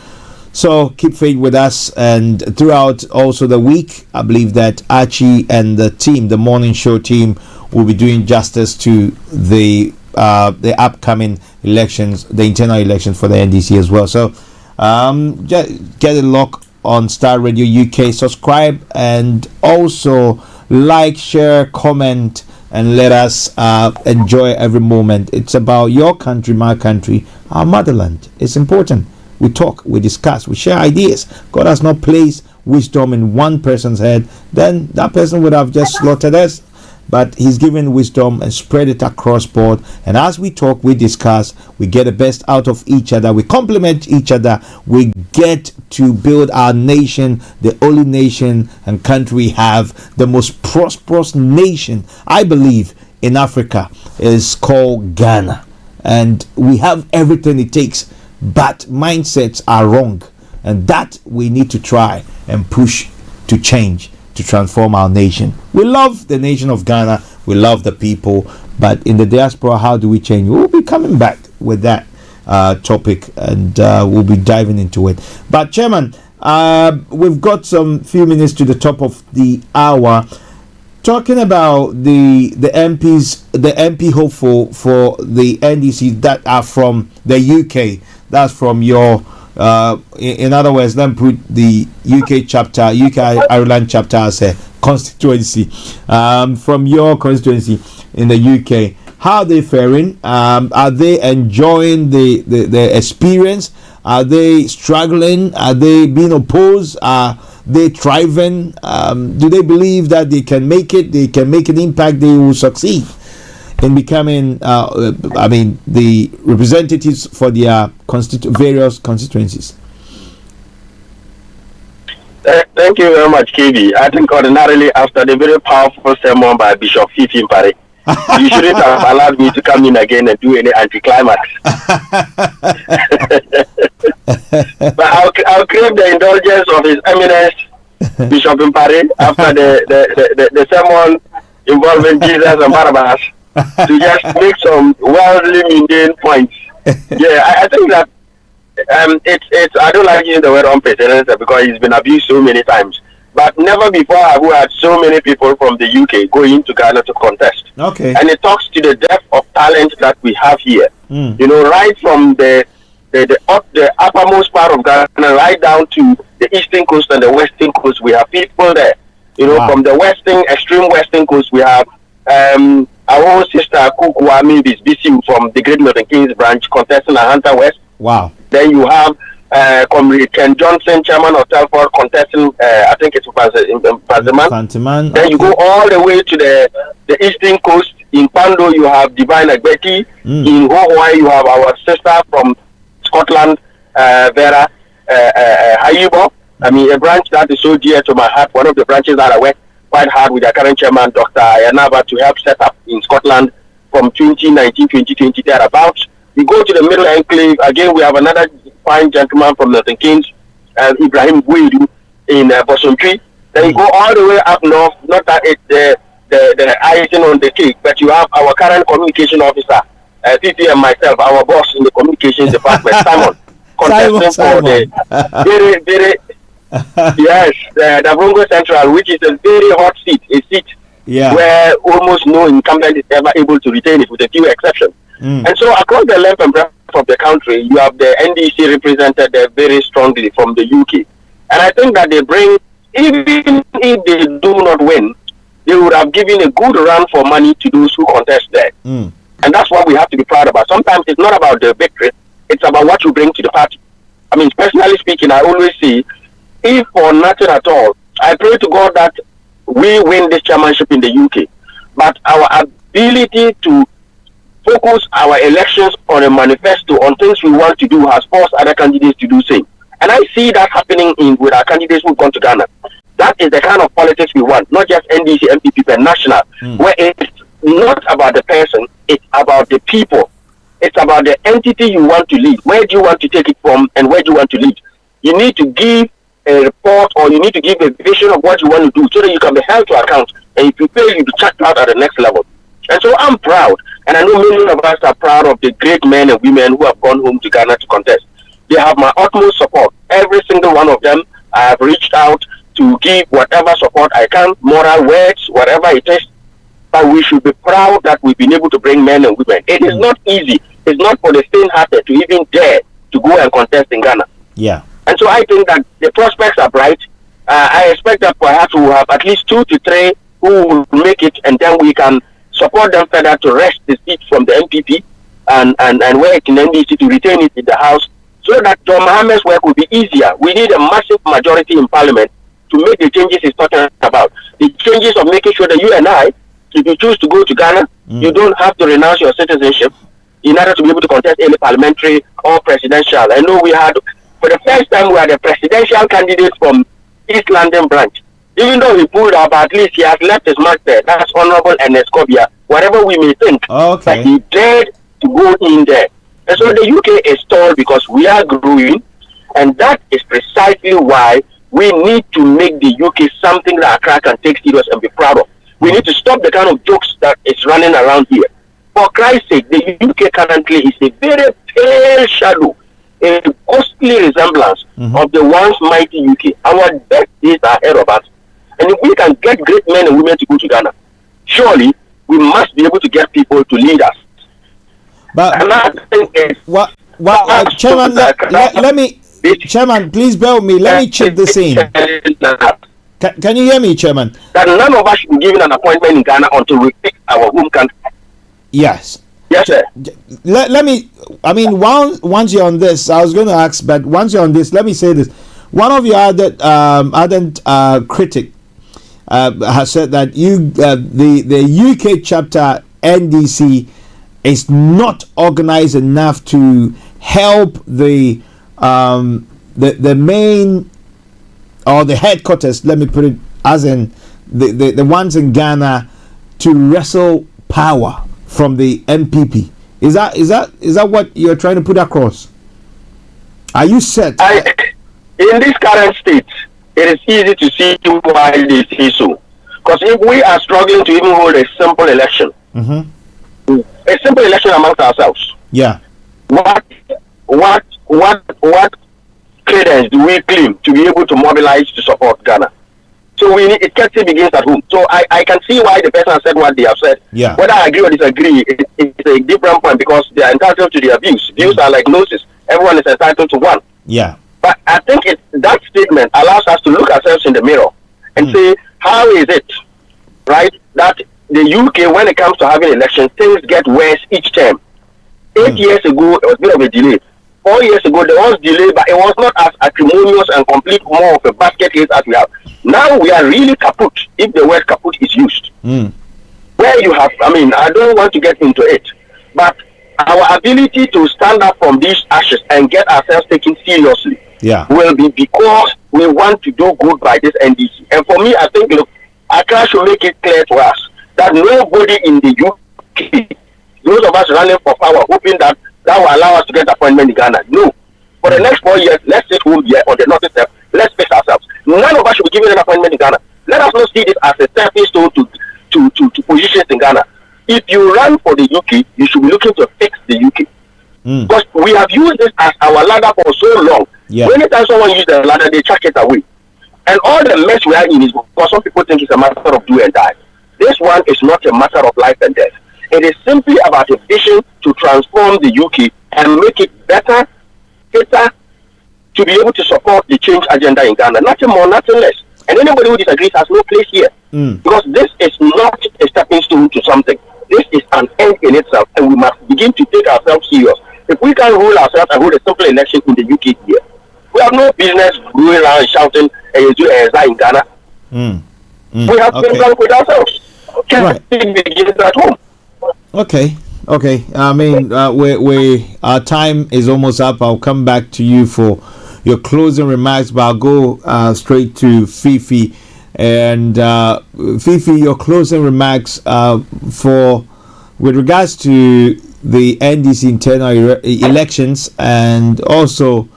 So keep faith with us, and throughout also the week, I believe that Archie and the team, the morning show team, will be doing justice to the upcoming elections, the internal elections for the NDC as well. So just get a look on Star Radio UK, subscribe, and also like, share, comment, and let us enjoy every moment. It's about your country, my country, our motherland. It's important. We talk, we discuss, we share ideas. God has not placed wisdom in one person's head, then that person would have just slaughtered us. But he's given wisdom and spread it across board. And as we talk, we discuss, we get the best out of each other, we complement each other, we get to build our nation, the only nation and country we have, the most prosperous nation, I believe, in Africa, is called Ghana. And we have everything it takes, but mindsets are wrong. And that we need to try and push to change, to transform our nation. We love the nation of Ghana, we love the people, but in the diaspora, how do we change? We'll be coming back with that topic, and we'll be diving into it. But Chairman, we've got some few minutes to the top of the hour, talking about the MPs, the MP hopeful for the NDC that are from the UK. That's from your in other words, let me put the UK chapter, UK Ireland chapter as a constituency, from your constituency in the UK. How are they faring? Are they enjoying the experience? Are they struggling? Are they being opposed? Are they thriving? Do they believe that they can make it? They can make an impact. They will succeed in becoming, the representatives for their various constituencies? Thank you very much, KB. I think ordinarily after the very powerful sermon by Bishop Fiifi, you shouldn't have allowed me to come in again and do any anticlimax. But I'll crave the indulgence of His Eminence Bishop Mparey after the sermon involving Jesus and Barabbas to just make some wildly mundane points. Yeah, I think that it's I don't like using the word unprecedented because it's been abused so many times. But never before have we had so many people from the UK going to Ghana to contest. Okay. And it talks to the depth of talent that we have here. You know, right from the uppermost part of Ghana, right down to the eastern coast and the western coast, we have people there. You know, from the extreme western coast, we have our own sister Kukwami Bisbisi from the Great Milton Keynes branch contesting at Hunter West. Wow. Then you have Comrade Ken Johnson, chairman of Telford, contesting, I think it's Pazeman. Then you go all the way to the eastern coast. In Pando, you have Divine Agbeti. In Hawaii, you have our sister from Scotland, Vera Hayibo. I mean, a branch that is so dear to my heart. One of the branches that I work quite hard with their current chairman, Dr. Ayanaba, to help set up in Scotland from 2019, 2020, thereabouts. We go to the Middle Enclave. Again, we have another fine gentleman from Milton Keynes, Ibrahim Guidu in Bossman. Then you go all the way up north, not that it's the icing on the cake, but you have our current communication officer, Fiifi, and myself, our boss in the communications department, Simon, contesting for the very, very, yes, the Davrongo Central, which is a very hot seat, a seat where almost no incumbent is ever able to retain it, with a few exceptions. And so across the length and breadth of the country, you have the NDC represented there very strongly from the UK. And I think that they bring, even if they do not win, they would have given a good run for money to those who contest there. And that's what we have to be proud about. Sometimes it's not about the victory, it's about what you bring to the party. I mean, personally speaking, I always say, if for nothing at all, I pray to God that we win this chairmanship in the UK. But our ability to focus our elections on a manifesto, on things we want to do, has forced other candidates to do same. And I see that happening with our candidates who've gone to Ghana. That is the kind of politics we want, not just NDC, MPP, but national, where it's not about the person, it's about the people. It's about the entity you want to lead. Where do you want to take it from and where do you want to lead? You need to give a report or you need to give a vision of what you want to do so that you can be held to account. And if you fail, you'll be checked out at the next level. And so I'm proud, and I know many of us are proud of the great men and women who have gone home to Ghana to contest. They have my utmost support. Every single one of them, I have reached out to give whatever support I can, moral words, whatever it is. But we should be proud that we've been able to bring men and women. It is not easy. It's not for the faint-hearted to even dare to go and contest in Ghana. Yeah. And so I think that the prospects are bright. I expect that perhaps we will have at least 2 to 3 who will make it, and then we can support them further to wrest the seat from the MPP and work in NDC to retain it in the House so that John Mohammed's work will be easier. We need a massive majority in Parliament to make the changes he's talking about. The changes of making sure that you and I, if you choose to go to Ghana, you don't have to renounce your citizenship in order to be able to contest any parliamentary or presidential. I know we had, for the first time, we had a presidential candidate from East London branch. Even though he pulled up, at least he has left his mark there. That's Honorable Ernest Kobia, whatever we may think. Okay. But he dared to go in there. And so the UK is stalled because we are growing, and that is precisely why we need to make the UK something that Accra can take serious and be proud of. We need to stop the kind of jokes that is running around here. For Christ's sake, the UK currently is a very pale shadow, a ghostly resemblance of the once mighty UK. Our best days are ahead of us. And if we can get great men and women to go to Ghana, surely we must be able to get people to lead us. But and I think Chairman, let me, Chairman, please bear with me. Let me chip this in. Can you hear me, Chairman? That none of us should be given an appointment in Ghana until we pick our home country. Yes. Yes, sir. Let me, I mean, once you're on this, I was going to ask, but once you're on this, let me say this. One of your ardent critic has said that the UK chapter NDC is not organized enough to help the main or the headquarters, let me put it as in the ones in Ghana, to wrestle power from the MPP. Is that what you're trying to put across? Are you set? In this current state, it is easy to see why they say so. Because if we are struggling to even hold a simple election, a simple election amongst ourselves, what credence do we claim to be able to mobilize to support Ghana? So it begins at home. So I can see why the person has said what they have said. Yeah. Whether I agree or disagree, it's a different point because they are entitled to their views. Views are like noses. Everyone is entitled to one. Yeah. But I think that statement allows us to look ourselves in the mirror and say, how is it, right, that the UK, when it comes to having elections, things get worse each term. 8 years ago, it was a bit of a delay. 4 years ago, there was delay, but it was not as acrimonious and complete more of a basket case as we have. Now we are really kaput, if the word kaput is used. Where you have, I don't want to get into it, but our ability to stand up from these ashes and get ourselves taken seriously will be because we want to do good by this NDC. And for me, I think, look, Accra should make it clear to us that nobody in the UK, those of us running for power, hoping that will allow us to get appointment in Ghana. No. For the next 4 years, let's sit home here on the north step. Let's face ourselves. None of us should be given an appointment in Ghana. Let us not see this as a stepping stone to positions in Ghana. If you run for the UK, you should be looking to fix the UK. Because we have used this as our ladder for so long. Many times someone uses the ladder, they chuck it away. And all the mess we are in is because some people think it's a matter of do and die. This one is not a matter of life and death. It is simply about a vision to transform the UK and make it better, fitter, to be able to support the change agenda in Ghana. Nothing more, nothing less. And anybody who disagrees has no place here. Because this is not a stepping stone to something. This is an end in itself, and we must begin to take ourselves serious. If we can hold ourselves and hold a simple election in the UK here, we have no business going around shouting in Ghana. We have to work with ourselves. Begin at home. Okay. I mean, our time is almost up. I'll come back to you for your closing remarks, but I'll go straight to Fiifi. And Fiifi, your closing remarks with regards to the NDC internal elections, and also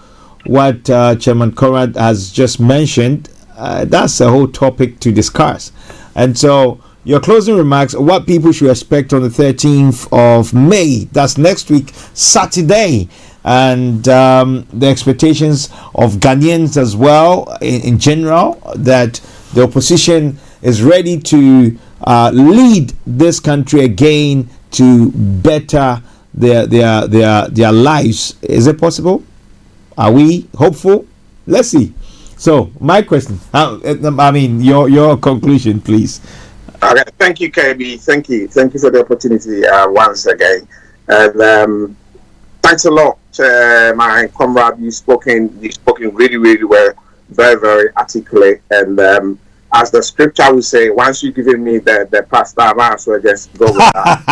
what Chairman Conrad has just mentioned, that's a whole topic to discuss. And so, your closing remarks, what people should expect on the 13th of May, that's next week, Saturday, and the expectations of Ghanaians as well, in general, that the opposition is ready to lead this country again to better their lives. Is it possible? Are we hopeful? Let's see. So, my question, your conclusion, please. Okay, thank you, KB. Thank you for the opportunity once again. And thanks a lot, my comrade. You've spoken really, really well, very, very articulate. And as the scripture will say, once you've given me the pastor, I might as well just go with that.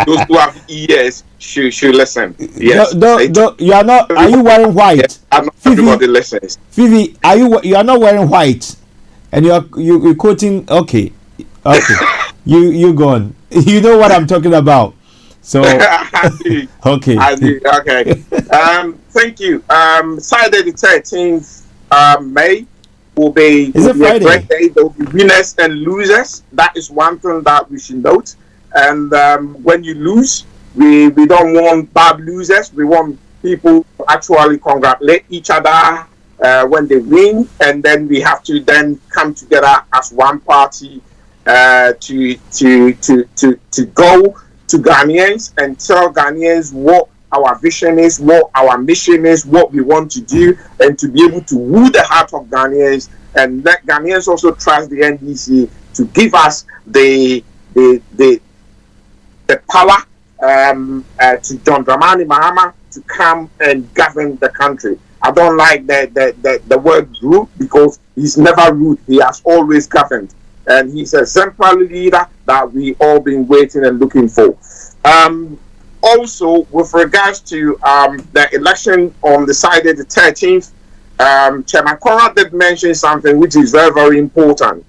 those who have ears should listen. Yes. You are not. Are you wearing white? Yes, not everybody listens. Fiifi, you are not wearing white, and you're quoting. Okay. you go on. You know what I'm talking about. So okay. I do. Okay. Thank you. Saturday the 13th May will be a great day. There will be winners and losers. That is one thing that we should note. And when you lose, we don't want bad losers. We want people to actually congratulate each other when they win, and then we have to then come together as one party to go to Ghanaians and tell Ghanaians what our vision is, what our mission is, what we want to do, and to be able to woo the heart of Ghanaians, and let Ghanaians also trust the NDC to give us the power to John Dramani Mahama to come and govern the country. I don't like the word rule, because he's never ruled. He has always governed. And he's a exemplary leader that we all been waiting and looking for. Also, with regards to the election on the Saturday the 13th, Chairman Conrad did mention something which is very, very important.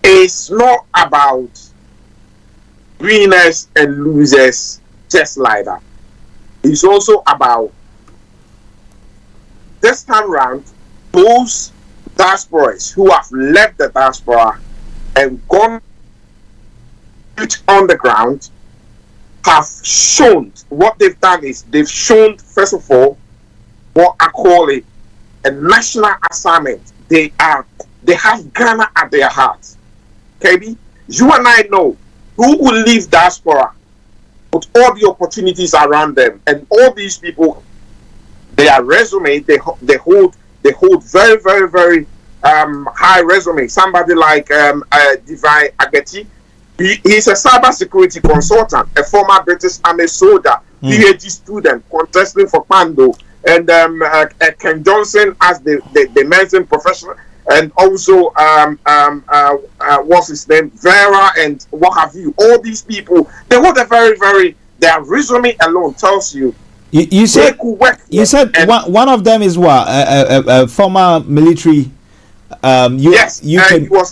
It's not about winners and losers just like that. It's also about, this time round, those diasporas who have left the diaspora and gone on the ground have shown, what they've done is they've shown, first of all, what I call it a national assignment. They have Ghana at their heart. KB, you and I know who will leave diaspora with all the opportunities around them, and all these people, their resume, they hold very, very, very high resume. Somebody like Divine Ageti, he's a cyber security consultant, a former British Army soldier, PhD student contesting for Pando, and Ken Johnson as the medicine professional, and also what's his name, Vera, and what have you. All these people, they hold a very, very, their resume alone tells you. You said one of them is what, a former military. Yes, he was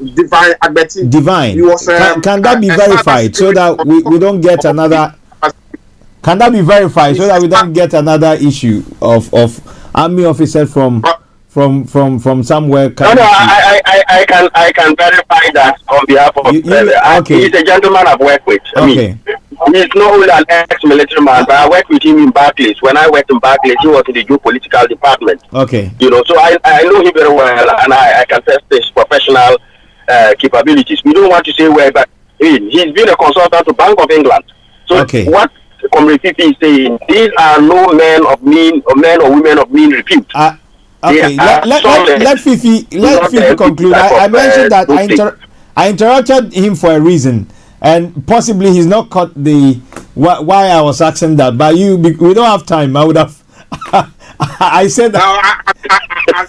Divine Agbeti. Divine. He was, can that be verified so that we don't get another? Can that be verified so that we don't get another issue of army officer from somewhere? No, I can verify that on behalf of. Okay. He's a gentleman I've worked with. I mean, he's not only an ex-military man, but I worked with him in Barclays. When I worked in Barclays, he was in the geopolitical department. Okay. You know, so I know him very well, and I can test his professional capabilities. We don't want to say where, but he's been a consultant to Bank of England. So what Comrade Fiifi is saying, these are no men or women of mean repute. Okay, let Fiifi conclude. I mentioned that I interrupted him for a reason, and possibly he's not caught the why I was asking that. But we don't have time. I would have. I said that. No,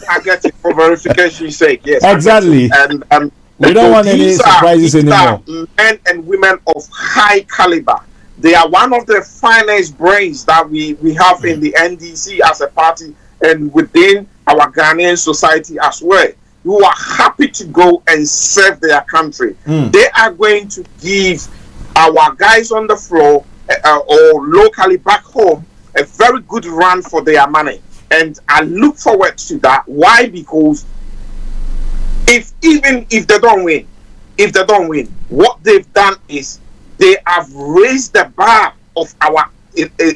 I get it for verification's sake. Yes, exactly. And we don't want any surprises anymore. Men and women of high caliber. They are one of the finest brains that we have in the NDC as a party and within our Ghanaian society as well, who are happy to go and serve their country. They are going to give our guys on the floor or locally back home a very good run for their money. And I look forward to that. Why? Because even if they don't win, what they've done is they have raised the bar of our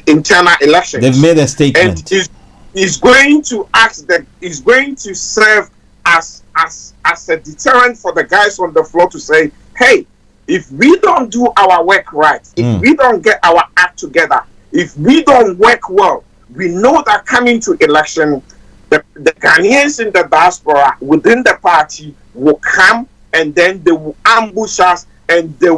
internal elections. They've made a statement. And is going to serve as a deterrent for the guys on the floor to say, hey, if we don't do our work right, if we don't get our act together, if we don't work well, we know that coming to election, the Ghanaians in the diaspora within the party will come and then they will ambush us and they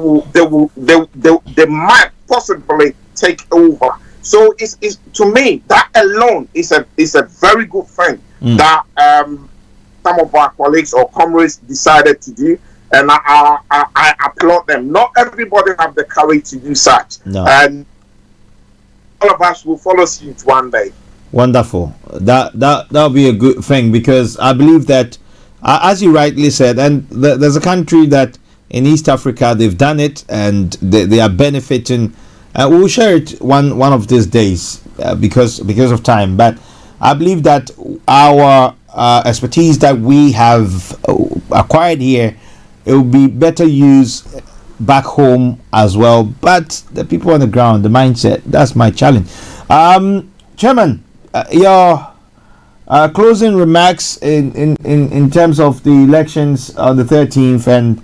might possibly take over. So it's to me that alone is a very good thing that some of our colleagues or comrades decided to do, and I applaud them. Not everybody have the courage to do such, and all of us will follow suit one day. Wonderful. That'll be a good thing, because I believe that, as you rightly said, and there's a country that in East Africa they've done it and they are benefiting. We'll share it one of these days because of time. But I believe that our expertise that we have acquired here, it will be better used back home as well. But the people on the ground, the mindset, that's my challenge. Chairman, your closing remarks in terms of the elections on the 13th, and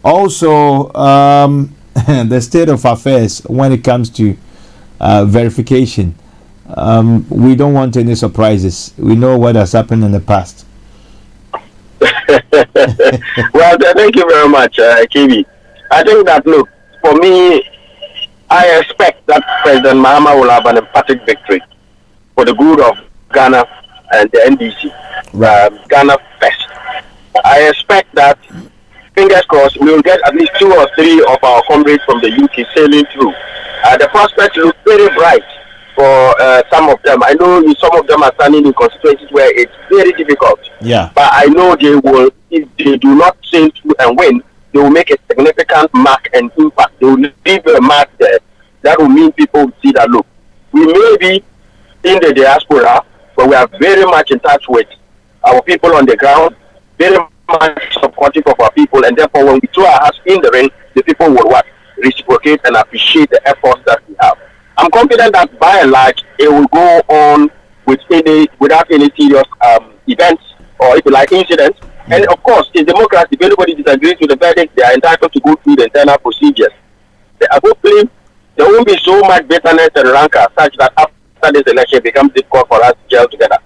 also the state of affairs when it comes to verification. We don't want any surprises. We know what has happened in the past. Well, thank you very much, KB. I think that, look, for me, I expect that President Mahama will have an emphatic victory for the good of Ghana and the NDC. Ghana first. I expect that, fingers crossed, we will get at least 2 or 3 of our comrades from the UK sailing through. The prospects look very bright for some of them. I know some of them are standing in constituencies where it's very difficult. Yeah. But I know they will, if they do not sail through and win, they will make a significant mark and impact. They will leave a mark there. That will mean people will see that, look, we may be in the diaspora, but we are very much in touch with our people on the ground, very much supportive of our people, and therefore when we throw our hats in the ring, the people will reciprocate and appreciate the efforts that we have. I'm confident that by and large it will go on without any serious events or, if you like, incidents. And of course, in democracy, if anybody disagrees with the verdict, they are entitled to go through the internal procedures. Hopefully, there won't be so much bitterness and rancor such that after this election it becomes difficult for us to gel together.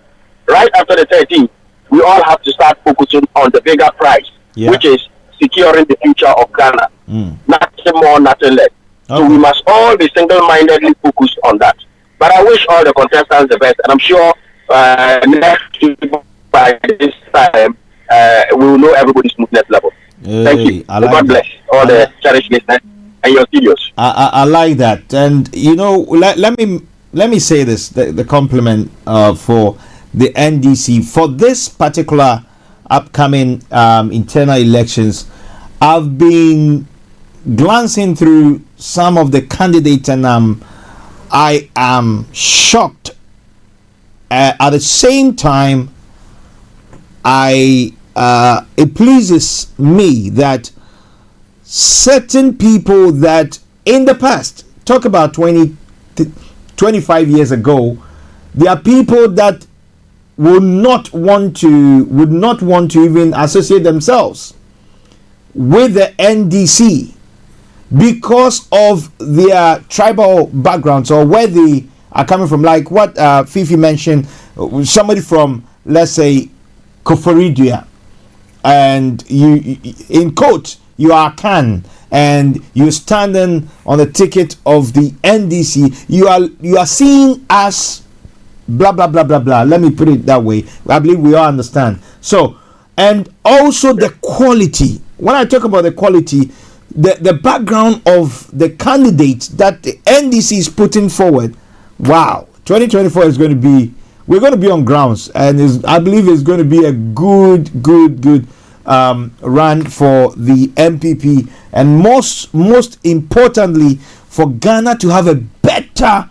Right after the 13th, we all have to start focusing on the bigger prize, which is securing the future of Ghana. Nothing more, nothing less. So we must all be single-mindedly focused on that. But I wish all the contestants the best, and I'm sure next week by this time we will know everybody's smoothness level. Thank you. Like God bless all the cherished listeners and your studios. I like that, and let me say this: the compliment for the NDC for this particular upcoming internal elections. I've been glancing through some of the candidates, and I am shocked. At the same time, it pleases me that certain people that in the past, talk about 25 years ago, there are people that would not want to even associate themselves with the NDC because of their tribal backgrounds or where they are coming from. Like what Fiifi mentioned, somebody from, let's say, Koforidua, and you in quote, you are Khan, and you're standing on the ticket of the NDC, you are seen as blah blah blah blah blah. Let me put it that way. I believe we all understand. So, and also the quality. When I talk about the quality, the background of the candidates that the NDC is putting forward, wow, 2024 is going to be, we're going to be on grounds, and I believe it's going to be a good run for the MPP, and most importantly for Ghana to have a better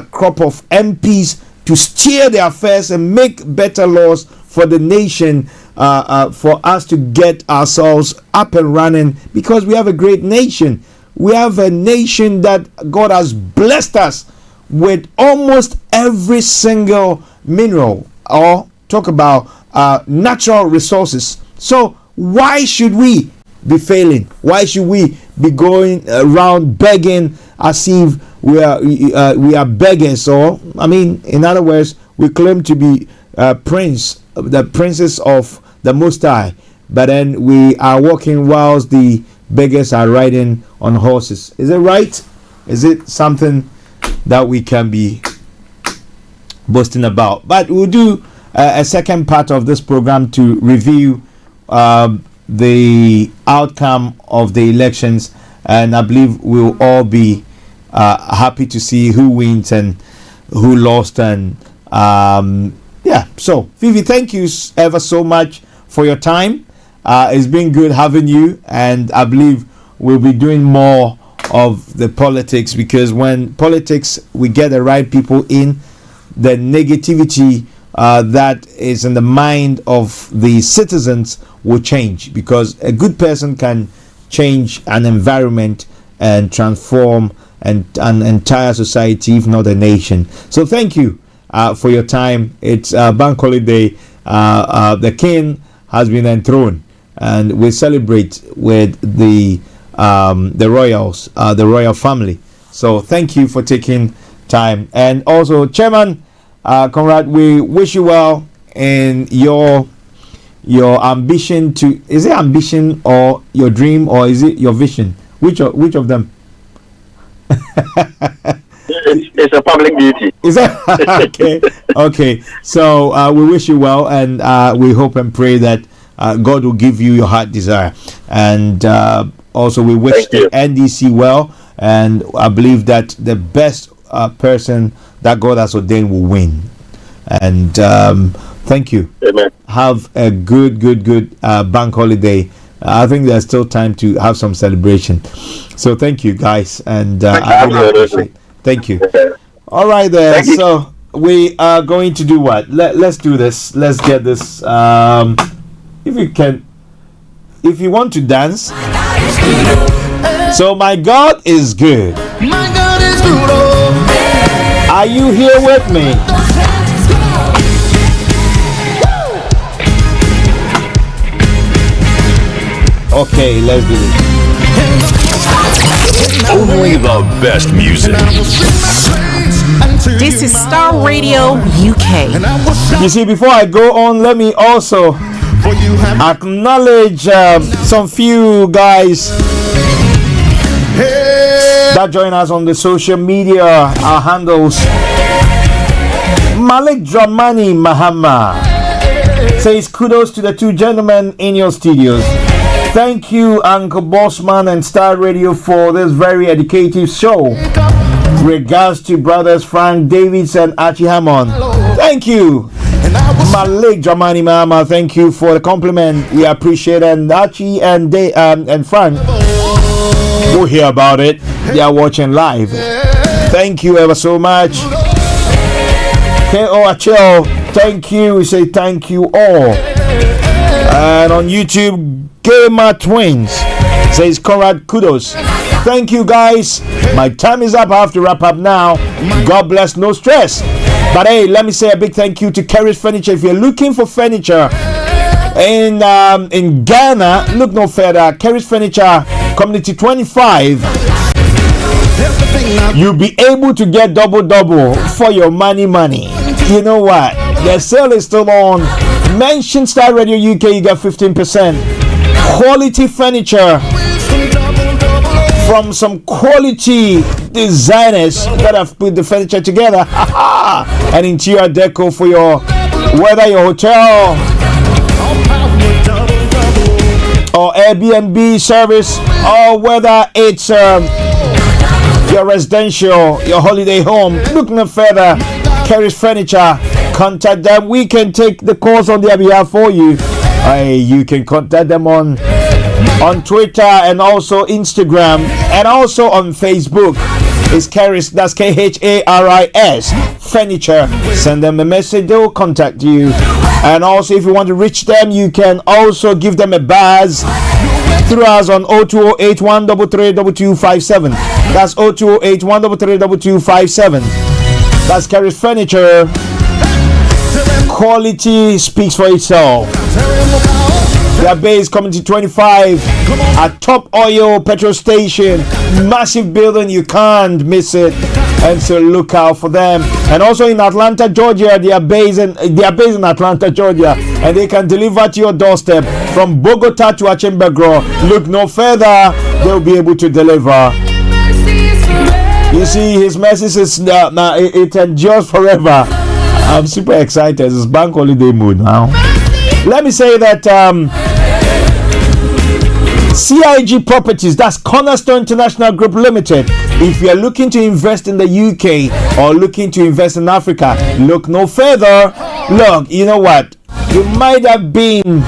crop of MPs to steer their affairs and make better laws for the nation, for us to get ourselves up and running, because we have a great nation. We have a nation that God has blessed us with almost every single mineral, or talk about natural resources. So why should we be failing? Why should we be going around begging as if we are beggars? Or, I mean, in other words, we claim to be the princes of the Most High, but then we are walking whilst the beggars are riding on horses. Is it right? Is it something that we can be boasting about? But we'll do a second part of this program to review the outcome of the elections, and I believe we'll all be happy to see who wins and who lost. And so Fiifi, thank you ever so much for your time. It's been good having you, and I believe we'll be doing more of the politics, because when politics, we get the right people in, the negativity that is in the mind of the citizens will change, because a good person can change an environment and transform an entire society, if not a nation. So thank you for your time. It's bank holiday. The king has been enthroned, and we celebrate with the royals, the royal family. So thank you for taking time. And also, Chairman Conrad, we wish you well in your ambition to, is it ambition or your dream, or is it your vision? Which of them? It's a public duty. Is that okay? So we wish you well, and we hope and pray that God will give you your heart desire. And also we wish the NDC well, and I believe that the best person that God has ordained will win. And thank you. Amen. Have a good bank holiday. I think there's still time to have some celebration. So thank you, guys, and I really appreciate it. Thank you. All right, there. So we are going to do what? Let's do this. Let's get this. If you can, if you want to dance. So my God is good. My God is good. Oh. Are you here with me? Okay, let's do this. Only the best music. This is Star Radio UK. You see, before I go on, let me also acknowledge some few guys that join us on the social media, our handles. Malik Dramani Mahama says kudos to the two gentlemen in your studios. Thank you, Uncle Bossman and Star Radio, for this very educative show. Regards to brothers Frank Davids and Archie Hammond. Thank you, Malik Dramani Mahama. Thank you for the compliment. We appreciate it. And Archie and Frank will hear about it. They are watching live. Thank you ever so much. KOHL, thank you. We say thank you all. And on YouTube, Gamer Twins says Conrad, kudos. Thank you, guys. My time is up. I have to wrap up now. God bless, no stress. But hey, let me say a big thank you to Kerry's Furniture. If you're looking for furniture in Ghana, look no further. Kerry's Furniture, Community 25. You'll be able to get double for your money. You know what? The sale is still on. Mention Star Radio UK, you get 15%. Quality furniture from some quality designers that have put the furniture together. An interior deco for whether your hotel or Airbnb service, or whether it's your residential, your holiday home. Look no further. Kerry's Furniture. Contact them. We can take the calls on their behalf for you. You can contact them on on Twitter and also Instagram and also on Facebook. It's Karis, that's Kharis Furniture. Send them a message, they will contact you. And also, if you want to reach them, you can also give them a buzz through us on 0208 133 2257. That's 0208 133 2257. That's Karis Furniture. Quality speaks for itself. Their base Community 25 at Top Oil Petrol Station. Massive building, you can't miss it. And so look out for them. And also in Atlanta, Georgia, they are based in Atlanta, Georgia, and they can deliver to your doorstep from Bogota to Achimbagro. Look no further, they'll be able to deliver. You see, his message is it endures forever. I'm super excited. It's bank holiday mood now. Let me say that CIG Properties, that's Cornerstone International Group Limited. If you are looking to invest in the UK or looking to invest in Africa, look no further. Look, you know what? You might have been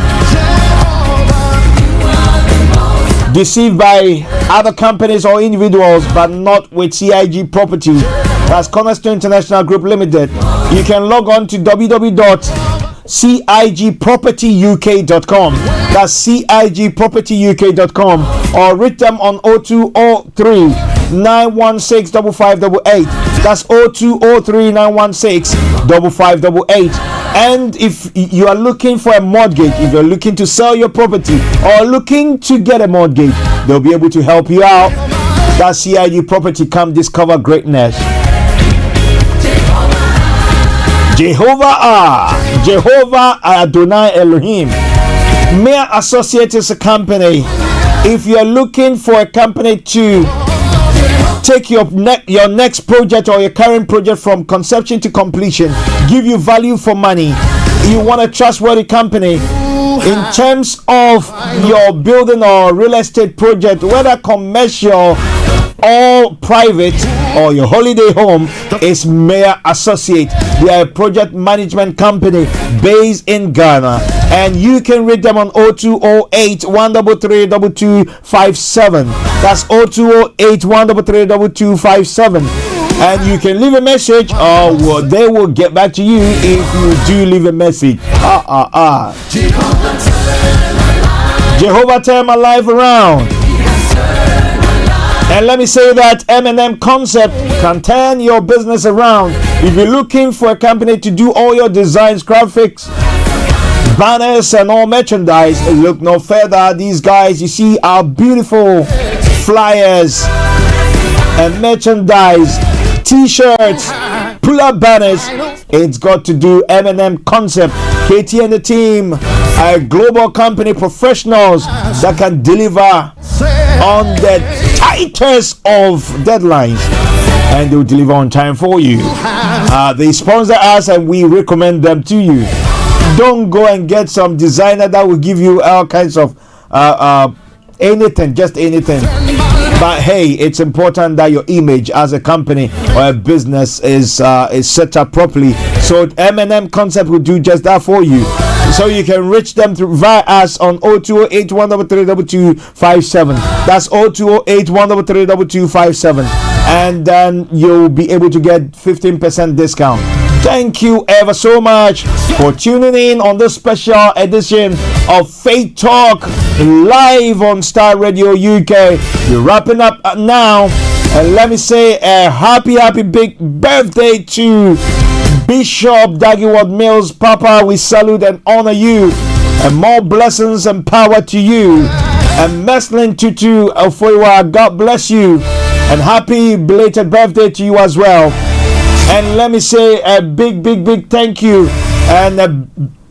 deceived by other companies or individuals, but not with CIG Properties. That's Cornerstone International Group Limited. You can log on to www.cigpropertyuk.com. That's cigpropertyuk.com, or reach them on 0203 916 5588. That's 0203 916 5588. And if you are looking for a mortgage, if you're looking to sell your property or looking to get a mortgage, they'll be able to help you out. That's CIG Property. Come discover greatness. Jehovah Adonai Elohim. Mayor Associates is a company. If you're looking for a company to take your next project or your current project from conception to completion, give you value for money, you want a trustworthy company in terms of your building or real estate project, whether commercial or private, or your holiday home, is Mayor Associate. They are a project management company based in Ghana, and you can reach them on 0208 133 2257. That's 0208 133 2257. And you can leave a message, or they will get back to you if you do leave a message. Jehovah, turn my life around. And let me say that M&M Concept can turn your business around. If you're looking for a company to do all your designs, graphics, banners, and all merchandise, look no further. These guys, you see, are beautiful flyers and merchandise, t-shirts, pull-up banners. It's got to do M&M Concept. KT and the team are a global company, professionals that can deliver on the tightest of deadlines, and they'll deliver on time for you. They sponsor us and we recommend them to you. Don't go and get some designer that will give you all kinds of anything, just anything. But hey, it's important that your image as a company or a business is set up properly. So M&M Concept will do just that for you. So you can reach them via us on 0208 133 2257. That's 0208 133 2257. And then you'll be able to get 15% discount. Thank you ever so much for tuning in on this special edition of Faith Talk live on Star Radio UK. We're wrapping up now, and let me say a happy big birthday to Bishop Dagiwad Mills. Papa, we salute and honor you, and more blessings and power to you. And Meslin Tutu Ofoiwa, God bless you, and happy belated birthday to you as well. And let me say a big thank you, and a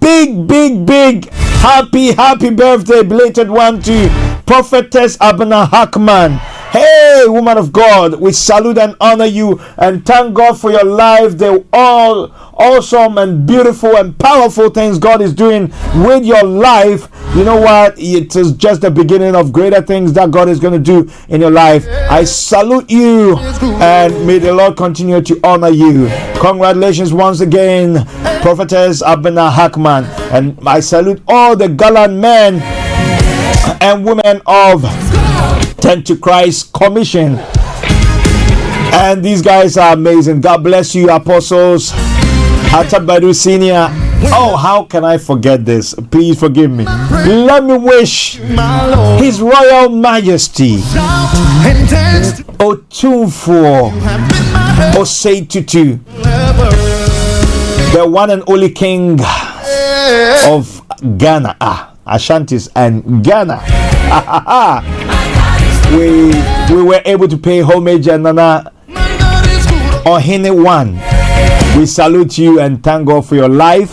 big happy birthday belated one to Prophetess Abena Hackman. Hey, woman of God, we salute and honor you and thank God for your life. They're all awesome and beautiful and powerful things God is doing with your life. You know what? It is just the beginning of greater things that God is going to do in your life. I salute you, and may the Lord continue to honor you. Congratulations once again, Prophetess Abena Hackman. And I salute all the gallant men and women of Tend to Christ Commission. And these guys are amazing. God bless you, apostles. Atabadu Senior. Oh, how can I forget this? Please forgive me. Let me wish His Royal Majesty Otumfuo Osei-Tutu, the one and only King of Ghana, Ashantis and Ghana. we were able to pay homage and Nana Ohene One. We salute you and thank God for your life.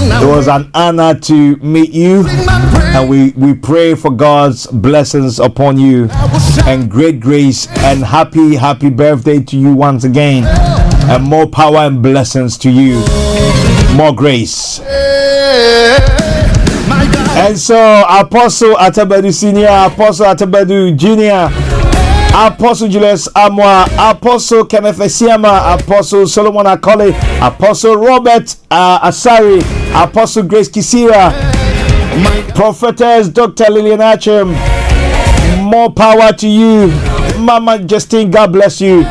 It was an honor to meet you, and we pray for God's blessings upon you and great grace, and happy birthday to you once again, and more power and blessings to you, more grace. And so Apostle Atabadu Senior, Apostle Atabadu Junior, Apostle Julius Amwa, Apostle Kenneth Esiama, Apostle Solomon Akole, Apostle Robert Asari, Apostle Grace Kisira, Prophetess Dr. Lillian Achim, more power to you. Mama Justine, God bless you.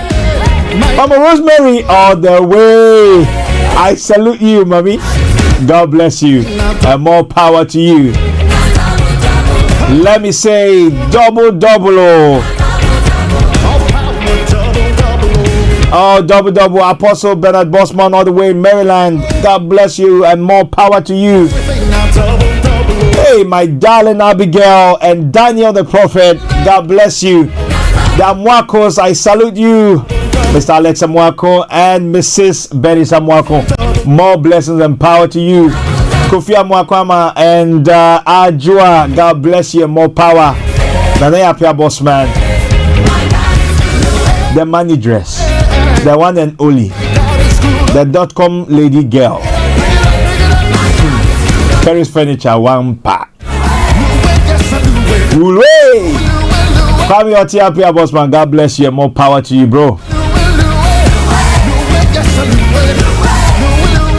Mama Rosemary, all the way. I salute you, Mommy. God bless you, and more power to you. Let me say double. Oh, double. Apostle Bernard Bossman, all the way in Maryland. God bless you and more power to you. Hey, my darling Abigail and Daniel the prophet, God bless you. The Amwakos, I salute you. Mr. Alex Amwako and Mrs. Benny Amwako. More blessings and power to you. Kofi Amwakwama and Ajua, God bless you and more power. Nanaya Pia Bossman, the money dress, the one and only, the .com lady girl. Paris Furniture, one pack. Hooray! Family Otia Pia Bossman, God bless you and more power to you, bro.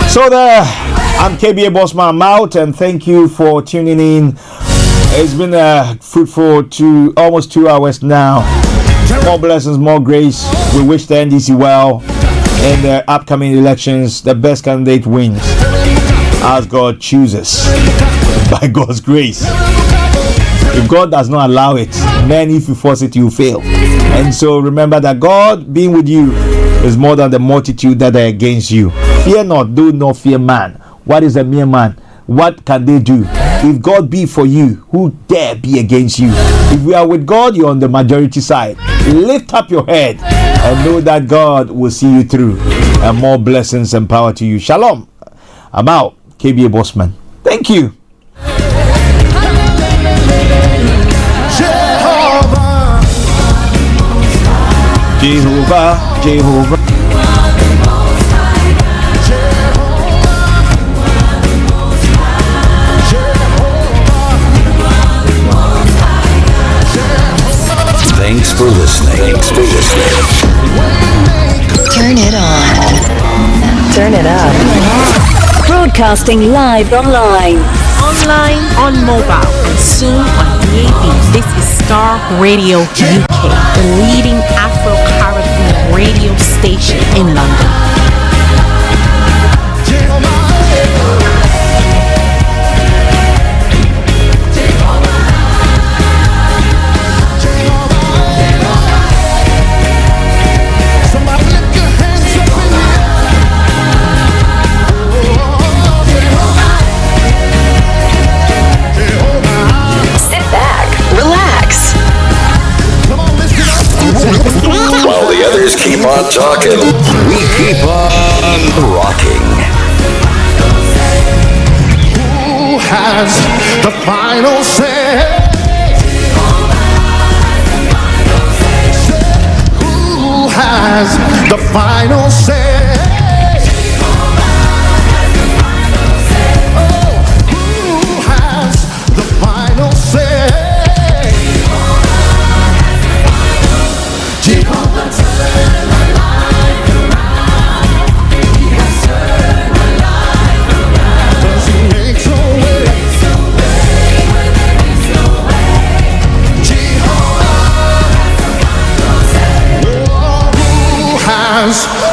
So there, I'm KBA Bossman. I'm out, and thank you for tuning in. It's been fruitful to almost 2 hours now. More blessings, more grace. We wish the NDC well in the upcoming elections. The best candidate wins, as God chooses, by God's grace. If God does not allow it, then if you force it, you fail. And so remember that God being with you is more than the multitude that are against you. Fear not, do not fear man. What is a mere man? What can they do? If God be for you, who dare be against you? If we are with God, you're on the majority side. Lift up your head and know that God will see you through, and more blessings and power to you. Shalom. I'm out. KBA Bossman. Thank you. Jehovah. Thanks for listening. Turn it on. Turn it up. Broadcasting live online. Online, on mobile, and soon on DAB. This is Star Radio UK, the leading Afro-Caribbean radio station in London. While the others keep on talking, we keep on rocking. Who has the final say? Who has the final say? Who has the final say? Jehovah turn my life around. He has turned my life around. Does he make so way? When there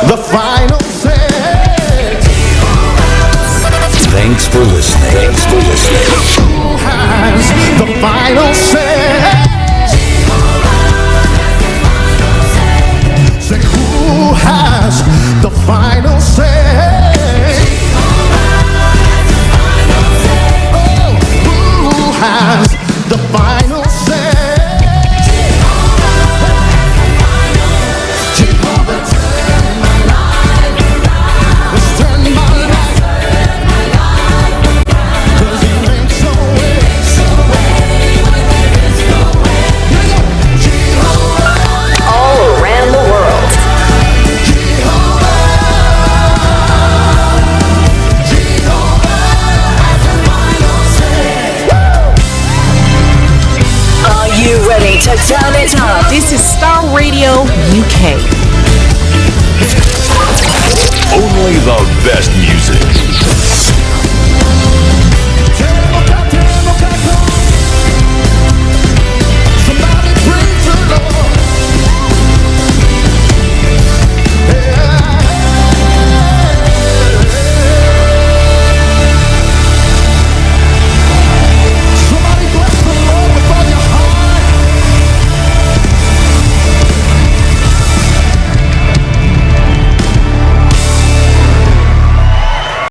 the final say. Thanks for listening. Thanks for listening. Who has the final say? Say who has the final say? Oh, who has the final say? Jehovah, turn my life around. Let's turn my life around. 'Cause He makes a way. When there is no way. Jehovah. All around the world. Jehovah has the final say. Are you ready to turn it up? This is Star Radio UK. Only the best music.